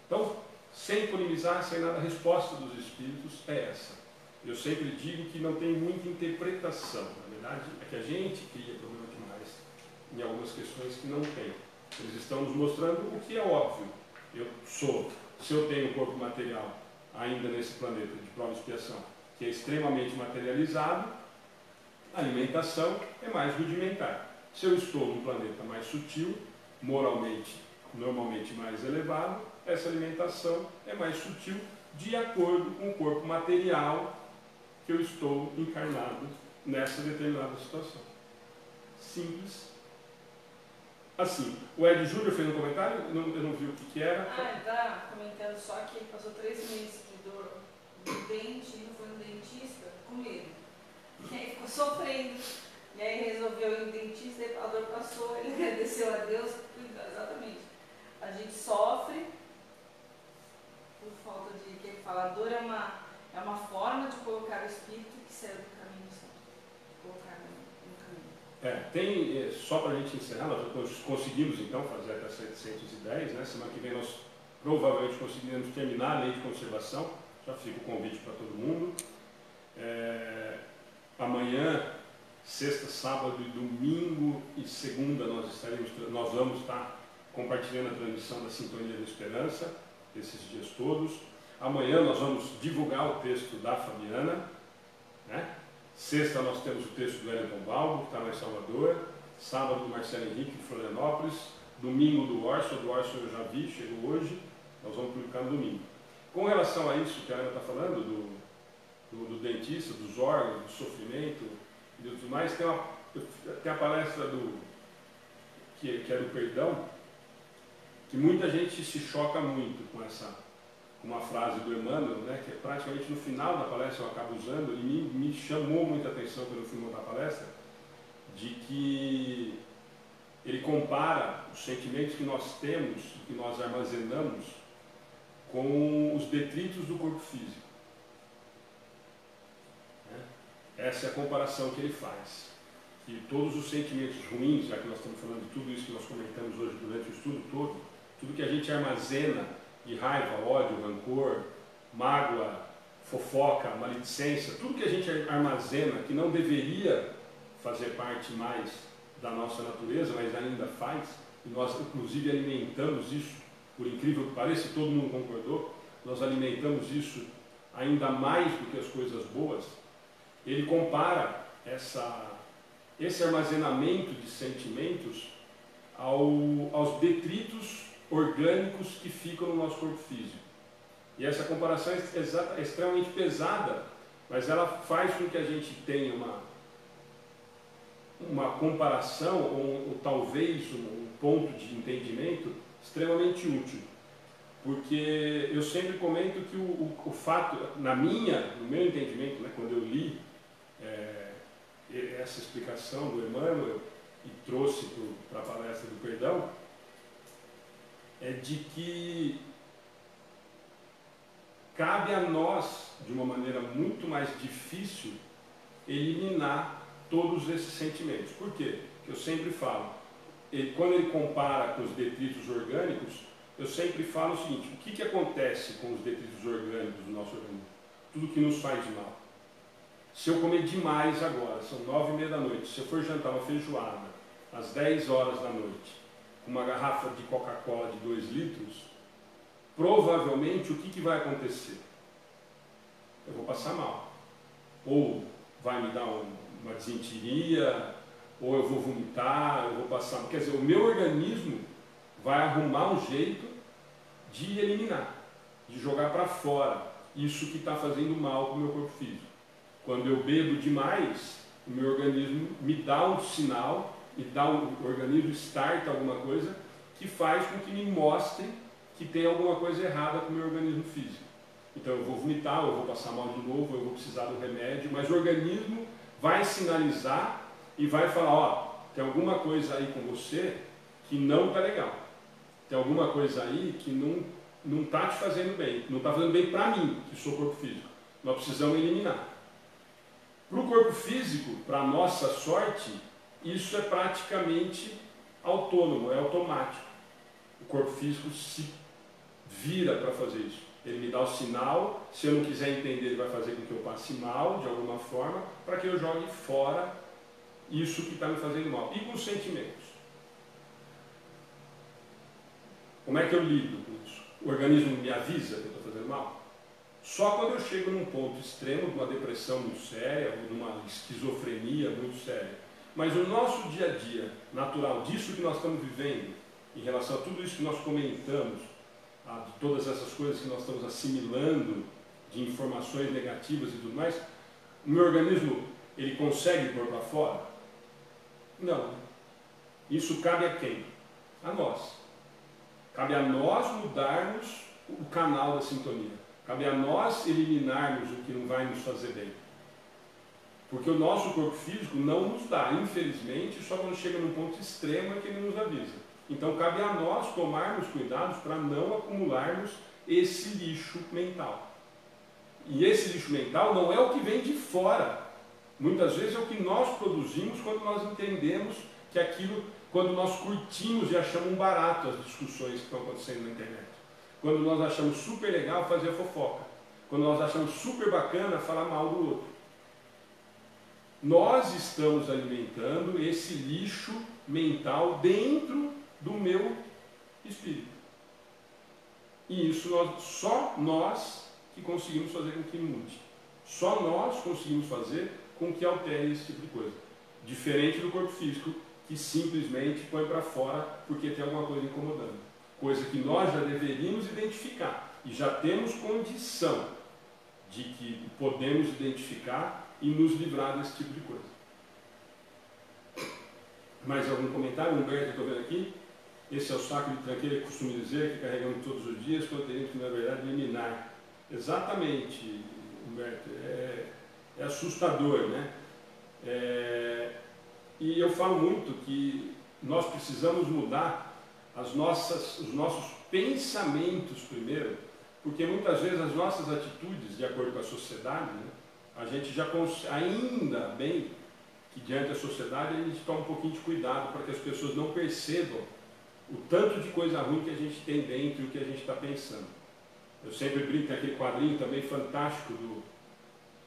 Speaker 1: Então, sem polemizar, sem nada, a resposta dos espíritos é essa. Eu sempre digo que não tem muita interpretação. Na verdade, é que a gente cria problema demais em algumas questões que não tem. Eles estão nos mostrando o que é óbvio. Se eu tenho um corpo material ainda nesse planeta de prova e expiação, que é extremamente materializado, a alimentação é mais rudimentar. Se eu estou num planeta mais sutil, moralmente, normalmente mais elevado, essa alimentação é mais sutil de acordo com o corpo material que eu estou encarnado nessa determinada situação. Simples. Assim, o Ed Júnior fez um comentário, eu não vi o que era.
Speaker 2: Ele está comentando só que ele passou 3 meses de dor no dente, não foi no dentista, com medo. E aí ficou sofrendo. E aí resolveu ir no dentista, e a dor passou, ele agradeceu a Deus. Exatamente. A gente sofre por falta de... que ele fala, a dor é uma forma de colocar o espírito que saiu do caminho certo. Colocar no caminho.
Speaker 1: Só para a gente encerrar, nós conseguimos então fazer até 710, né? Semana que vem nós provavelmente conseguiremos terminar a lei de conservação, já fica o convite para todo mundo. Amanhã, sexta, sábado e domingo e segunda nós vamos estar compartilhando a transmissão da Sintonia da Esperança, esses dias todos. Amanhã nós vamos divulgar o texto da Fabiana, né? Sexta nós temos o texto do Wellington Balbo, que está lá em Salvador. Sábado do Marcelo Henrique, em Florianópolis. Domingo do Orson eu já vi, chegou hoje. Nós vamos publicar no domingo. Com relação a isso que a Ana está falando, do dentista, dos órgãos, do sofrimento e tudo mais, tem a palestra que é do perdão, que muita gente se choca muito com uma frase do Emmanuel, né, que praticamente no final da palestra eu acabo usando, e me chamou muita atenção pelo final da palestra, de que ele compara os sentimentos que nós temos, que nós armazenamos, com os detritos do corpo físico. Essa é a comparação que ele faz. Que todos os sentimentos ruins, já que nós estamos falando de tudo isso que nós comentamos hoje durante o estudo todo, tudo que a gente armazena de raiva, ódio, rancor, mágoa, fofoca, maledicência, tudo que a gente armazena que não deveria fazer parte mais da nossa natureza, mas ainda faz, e nós inclusive alimentamos isso, por incrível que pareça, todo mundo concordou, nós alimentamos isso ainda mais do que as coisas boas. Ele compara esse armazenamento de sentimentos aos detritos orgânicos que ficam no nosso corpo físico. E essa comparação é extremamente pesada, mas ela faz com que a gente tenha uma comparação, ou talvez um ponto de entendimento extremamente útil. Porque eu sempre comento que o fato, no meu entendimento, né, quando eu li essa explicação do Emmanuel e trouxe para a palestra do perdão, é de que cabe a nós, de uma maneira muito mais difícil, eliminar todos esses sentimentos. Por quê? Porque eu sempre falo, quando ele compara com os detritos orgânicos, eu sempre falo o seguinte: o que acontece com os detritos orgânicos do nosso organismo? Tudo que nos faz mal. Se eu comer demais agora, são 9h30 da noite, se eu for jantar uma feijoada às 10 horas da noite, com uma garrafa de Coca-Cola de 2 litros, provavelmente o que vai acontecer? Eu vou passar mal. Ou vai me dar uma desinteria, ou eu vou vomitar, eu vou passar... Quer dizer, o meu organismo vai arrumar um jeito de eliminar, de jogar para fora isso que está fazendo mal para o meu corpo físico. Quando eu bebo demais, o meu organismo me dá um sinal, o organismo starta alguma coisa que faz com que me mostre que tem alguma coisa errada com o meu organismo físico. Então eu vou vomitar, eu vou passar mal de novo, eu vou precisar do remédio, mas o organismo vai sinalizar e vai falar: ó, tem alguma coisa aí com você que não está legal. Tem alguma coisa aí que não está te fazendo bem, não está fazendo bem para mim, que sou corpo físico. Nós precisamos eliminar. Para o corpo físico, para a nossa sorte, isso é praticamente autônomo, é automático. O corpo físico se vira para fazer isso. Ele me dá o sinal, se eu não quiser entender, ele vai fazer com que eu passe mal, de alguma forma, para que eu jogue fora isso que está me fazendo mal. E com os sentimentos? Como é que eu lido com isso? O organismo me avisa que eu estou fazendo mal? Só quando eu chego num ponto extremo, de uma depressão muito séria, ou de uma esquizofrenia muito séria. Mas o nosso dia a dia natural, disso que nós estamos vivendo, em relação a tudo isso que nós comentamos, de todas essas coisas que nós estamos assimilando, de informações negativas e tudo mais, o meu organismo, ele consegue pôr para fora? Não. Isso cabe a quem? A nós. Cabe a nós mudarmos o canal da sintonia. Cabe a nós eliminarmos o que não vai nos fazer bem. Porque o nosso corpo físico não nos dá, infelizmente, só quando chega num ponto extremo é que ele nos avisa. Então cabe a nós tomarmos cuidados para não acumularmos esse lixo mental. E esse lixo mental não é o que vem de fora. Muitas vezes é o que nós produzimos quando nós entendemos que aquilo, quando nós curtimos e achamos um barato as discussões que estão acontecendo na internet. Quando nós achamos super legal fazer fofoca. Quando nós achamos super bacana falar mal do outro. Nós estamos alimentando esse lixo mental dentro do meu espírito. E isso só nós que conseguimos fazer com que mude. Só nós conseguimos fazer com que altere esse tipo de coisa. Diferente do corpo físico, que simplesmente põe para fora porque tem alguma coisa incomodando. Coisa que nós já deveríamos identificar. E já temos condição de que podemos identificar e nos livrar desse tipo de coisa. Mais algum comentário? Humberto, estou vendo aqui. Esse é o saco de tranqueira que costumo dizer, que carregamos todos os dias, quando teríamos que, na verdade, eliminar. Exatamente, Humberto, é assustador, né? E eu falo muito que nós precisamos mudar os nossos pensamentos primeiro, porque muitas vezes as nossas atitudes, de acordo com a sociedade, né, a gente já ainda bem que diante da sociedade a gente toma um pouquinho de cuidado para que as pessoas não percebam o tanto de coisa ruim que a gente tem dentro e o que a gente está pensando. Eu sempre brinco com aquele quadrinho também fantástico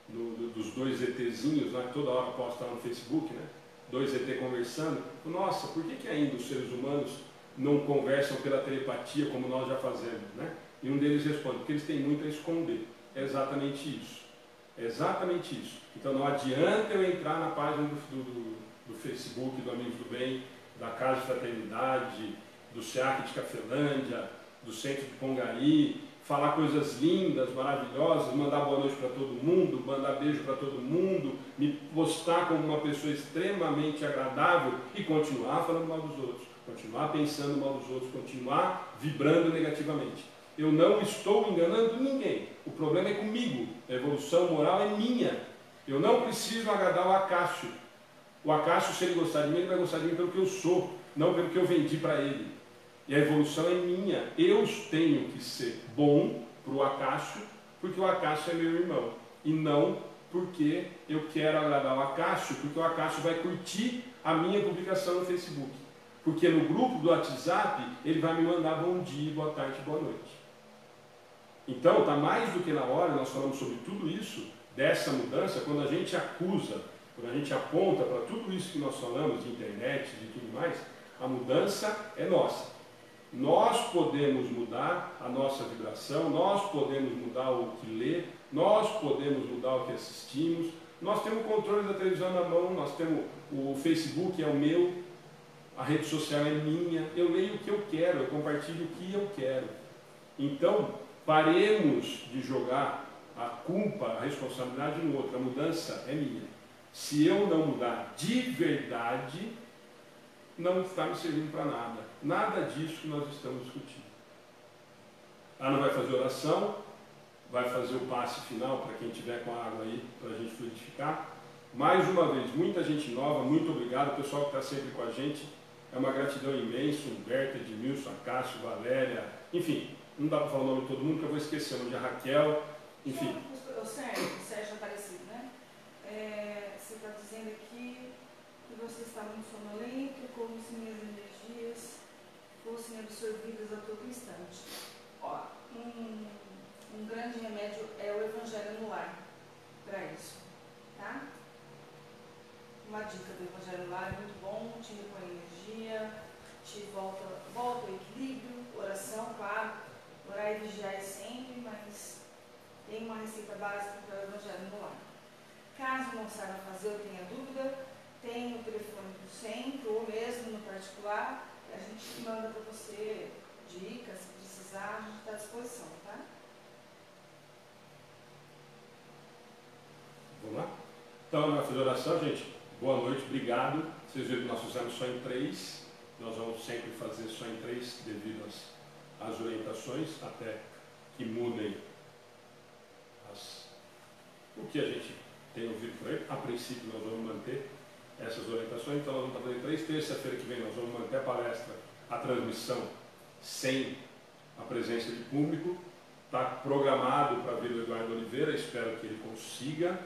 Speaker 1: dos dois ETzinhos, lá, que toda hora posta lá no Facebook, né? Dois ET conversando. Nossa, por que ainda os seres humanos não conversam pela telepatia como nós já fazemos, né? E um deles responde, porque eles têm muito a esconder. É exatamente isso. É exatamente isso. Então não adianta eu entrar na página do Facebook, do Amigos do Bem, da Casa de Fraternidade, do SEAC de Cafelândia, do Centro de Pongari, falar coisas lindas, maravilhosas, mandar boa noite para todo mundo, mandar beijo para todo mundo, me postar como uma pessoa extremamente agradável e continuar falando mal dos outros, continuar pensando mal dos outros, continuar vibrando negativamente. Eu não estou enganando ninguém. O problema é comigo. A evolução moral é minha. Eu não preciso agradar o Acácio. O Acácio, se ele gostar de mim, ele vai gostar de mim pelo que eu sou, não pelo que eu vendi para ele. E a evolução é minha. Eu tenho que ser bom para o Acácio, porque o Acácio é meu irmão. E não porque eu quero agradar o Acácio, porque o Acácio vai curtir a minha publicação no Facebook. Porque no grupo do WhatsApp, ele vai me mandar bom dia, boa tarde, boa noite. Então, está mais do que na hora, nós falamos sobre tudo isso, dessa mudança, quando a gente acusa, quando a gente aponta para tudo isso que nós falamos, de internet, de tudo mais, a mudança é nossa. Nós podemos mudar a nossa vibração, nós podemos mudar o que lê, nós podemos mudar o que assistimos, nós temos o controle da televisão na mão, nós temos o Facebook, é o meu, a rede social é minha, eu leio o que eu quero, eu compartilho o que eu quero. Então, paremos de jogar a culpa, a responsabilidade no outro, a mudança é minha. Se eu não mudar de verdade, não está me servindo para nada. Nada disso que nós estamos discutindo. Não vai fazer oração, vai fazer o passe final para quem tiver com a água aí, para a gente fluidificar. Mais uma vez, muita gente nova, muito obrigado, o pessoal que está sempre com a gente. É uma gratidão imensa, Humberto, Edmilson, Acácio, Valéria, enfim, não dá para falar o nome de todo mundo, que eu vou esquecer o nome de Raquel, enfim.
Speaker 2: O Sérgio Aparecido, né? Você está dizendo aqui que você está muito sonolento, como se minhas energias fossem absorvidas a todo instante. Ó, um grande remédio é o Evangelho no Lar para isso, tá? Uma dica do Evangelho no Lar é muito bom, te repõe energia, te volta ao equilíbrio, oração, claro, orar e vigiar sempre, mas tem uma receita básica para o Evangelho no Lar. Caso não saiba fazer ou tenha dúvida, tem o telefone do centro ou mesmo no particular, a gente manda para você dicas, se precisar, a gente está à disposição, tá?
Speaker 1: Vamos lá? Então, na federação, gente, boa noite, obrigado. Vocês viram que nós fizemos só em 3, nós vamos sempre fazer só em 3 devido às orientações, até que mudem o que a gente tem ouvido por aí. A princípio nós vamos manter essas orientações, então nós vamos fazer 3. Terça-feira que vem nós vamos manter a palestra, a transmissão sem a presença de público. Está programado para vir o Eduardo Oliveira, espero que ele consiga.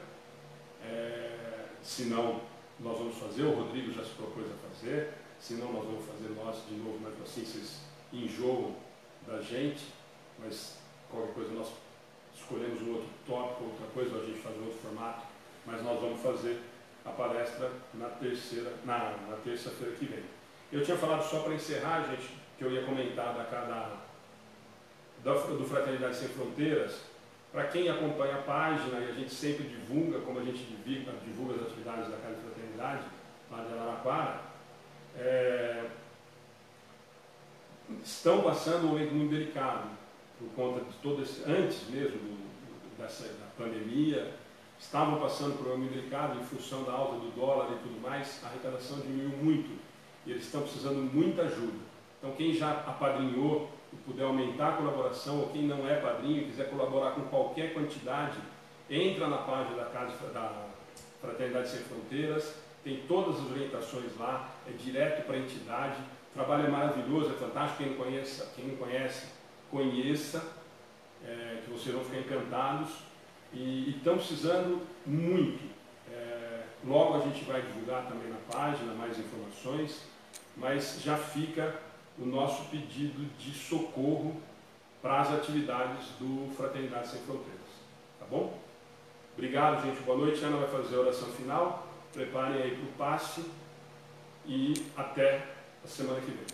Speaker 1: Se não, nós vamos fazer, o Rodrigo já se propôs a fazer, se não, nós vamos fazer nós de novo, mas assim vocês enjoam da gente, mas qualquer coisa nós escolhemos um outro tópico, outra coisa, a gente faz um outro formato, mas nós vamos fazer a palestra na terça-feira que vem. Eu tinha falado só para encerrar, gente, que eu ia comentar do Fraternidade Sem Fronteiras. Para quem acompanha a página, e a gente sempre divulga, como a gente divulga as atividades da Casa de Fraternidade, lá de Araraquara, estão passando um momento muito delicado, por conta de todo esse, antes mesmo da pandemia, estavam passando por um momento delicado em função da alta do dólar e tudo mais, a arrecadação diminuiu muito, e eles estão precisando de muita ajuda. Então quem já apadrinhou e puder aumentar a colaboração, ou quem não é padrinho e quiser colaborar com qualquer quantidade, entra na página da Fraternidade Sem Fronteiras, tem todas as orientações lá, é direto para a entidade, o trabalho é maravilhoso, é fantástico, quem não conhece, conheça, que vocês vão ficar encantados, e estão precisando muito. Logo a gente vai divulgar também na página mais informações, mas já fica o nosso pedido de socorro para as atividades do Fraternidade Sem Fronteiras. Tá bom? Obrigado, gente. Boa noite. A Ana vai fazer a oração final. Preparem aí para o passe e até a semana que vem.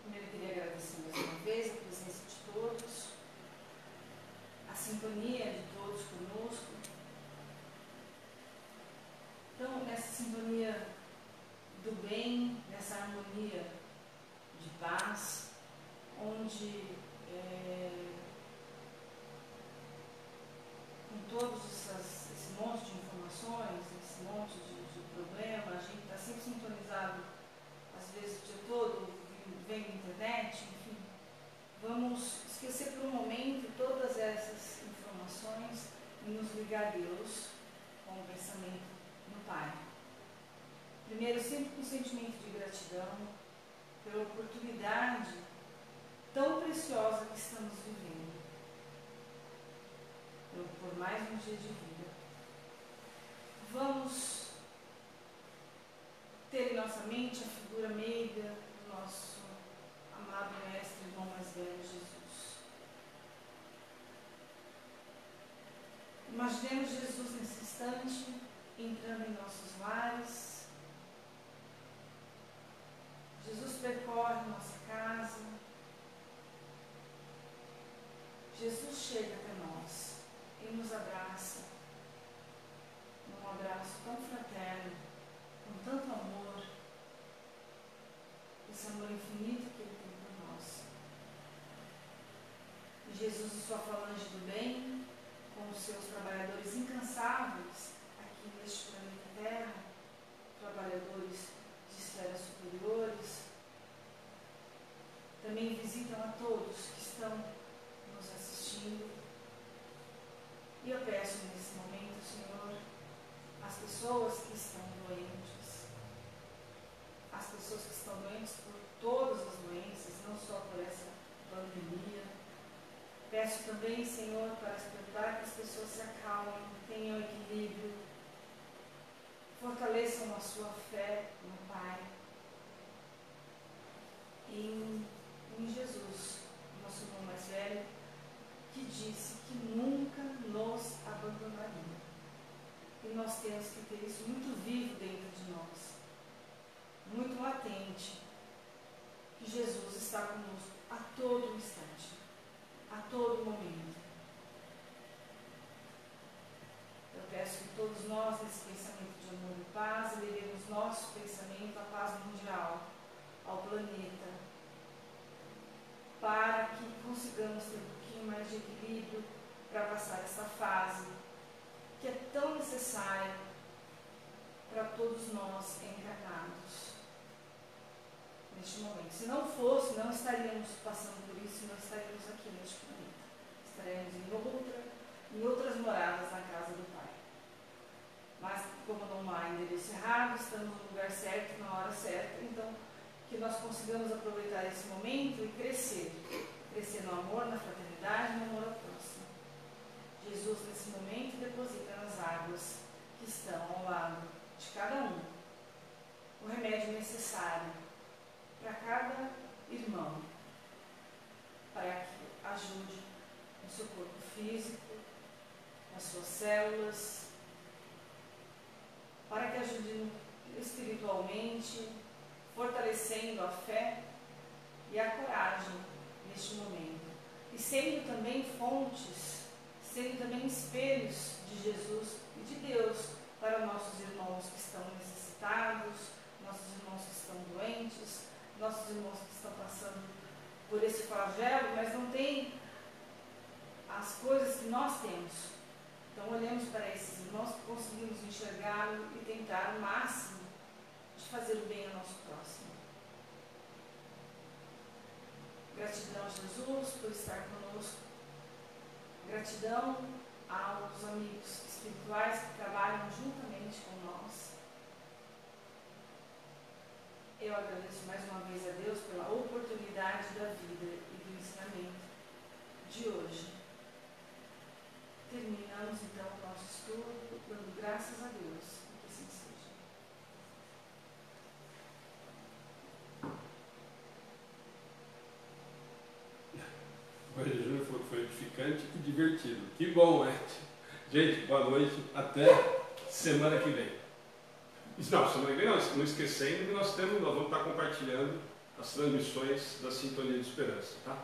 Speaker 2: Primeiro, eu queria agradecer mais uma vez a presença de todos, a sintonia de todos conosco. Então, nessa sintonia do bem, nessa harmonia de paz, onde com todos esse monte de informações, esse monte de problema, a gente está sempre sintonizado, às vezes o dia todo, vendo internet, enfim. Vamos esquecer por um momento todas essas informações e nos ligar a Deus com o pensamento no Pai. Primeiro, sempre com um sentimento de gratidão pela oportunidade tão preciosa que estamos vivendo, por mais um dia de vida. Vamos ter em nossa mente a figura meiga do nosso amado Mestre, irmão mais velho, Jesus. Imaginemos Jesus nesse instante, entrando em nossos lares. Jesus percorre nossa casa. Jesus chega até nós e nos abraça, num abraço tão fraterno, com tanto amor, esse amor infinito que Ele tem por nós. E Jesus e sua falange do bem, com os seus trabalhadores incansáveis aqui neste planeta Terra, trabalhadores de esferas superiores, também visitam a todos que estão nos assistindo. E eu peço nesse momento, Senhor, as pessoas que estão doentes, as pessoas que estão doentes por todas as doenças, não só por essa pandemia. Peço também, Senhor, para que as pessoas se acalmem, tenham equilíbrio, fortaleçam a sua fé no Pai. Em Jesus, nosso irmão mais velho, que disse que nunca nos abandonaria. E nós temos que ter isso muito vivo dentro de nós, muito latente, que Jesus está conosco a todo instante, a todo momento. Eu peço que todos nós, nesse pensamento de amor e paz, levemos nosso pensamento à paz mundial, ao planeta, para que consigamos ter um pouquinho mais de equilíbrio para passar essa fase que é tão necessária para todos nós encarnados neste momento. Se não fosse, não estaríamos passando por isso, não estaríamos aqui neste planeta. Estaremos em outras moradas na casa do Pai. Mas como não há endereço errado, estamos no lugar certo, na hora certa, então que nós consigamos aproveitar esse momento e crescer no amor, na fraternidade, no amor ao próximo. Jesus, nesse momento, deposita nas águas que estão ao lado de cada um o remédio necessário para cada irmão, para que ajude no seu corpo físico, nas suas células, para que ajude espiritualmente, fortalecendo a fé e a coragem neste momento. E sendo também fontes, sendo também espelhos de Jesus e de Deus para nossos irmãos que estão necessitados, nossos irmãos que estão doentes, nossos irmãos que estão passando por esse flagelo, mas não têm as coisas que nós temos. Então olhemos para esses irmãos que conseguimos enxergá-lo e tentar o máximo de fazer o bem a nós nosso próximo. Gratidão, Jesus, por estar conosco. Gratidão aos amigos espirituais que trabalham juntamente com nós. Eu agradeço mais uma vez a Deus pela oportunidade da vida e do ensinamento de hoje. Terminamos então o nosso estudo, dando graças a Deus, que assim seja.
Speaker 1: O Júnior falou que foi edificante e divertido. Que bom, né? Gente, boa noite. Até semana que vem. Não, semana que vem não esquecendo que nós vamos estar compartilhando as transmissões da Sintonia de Esperança, tá?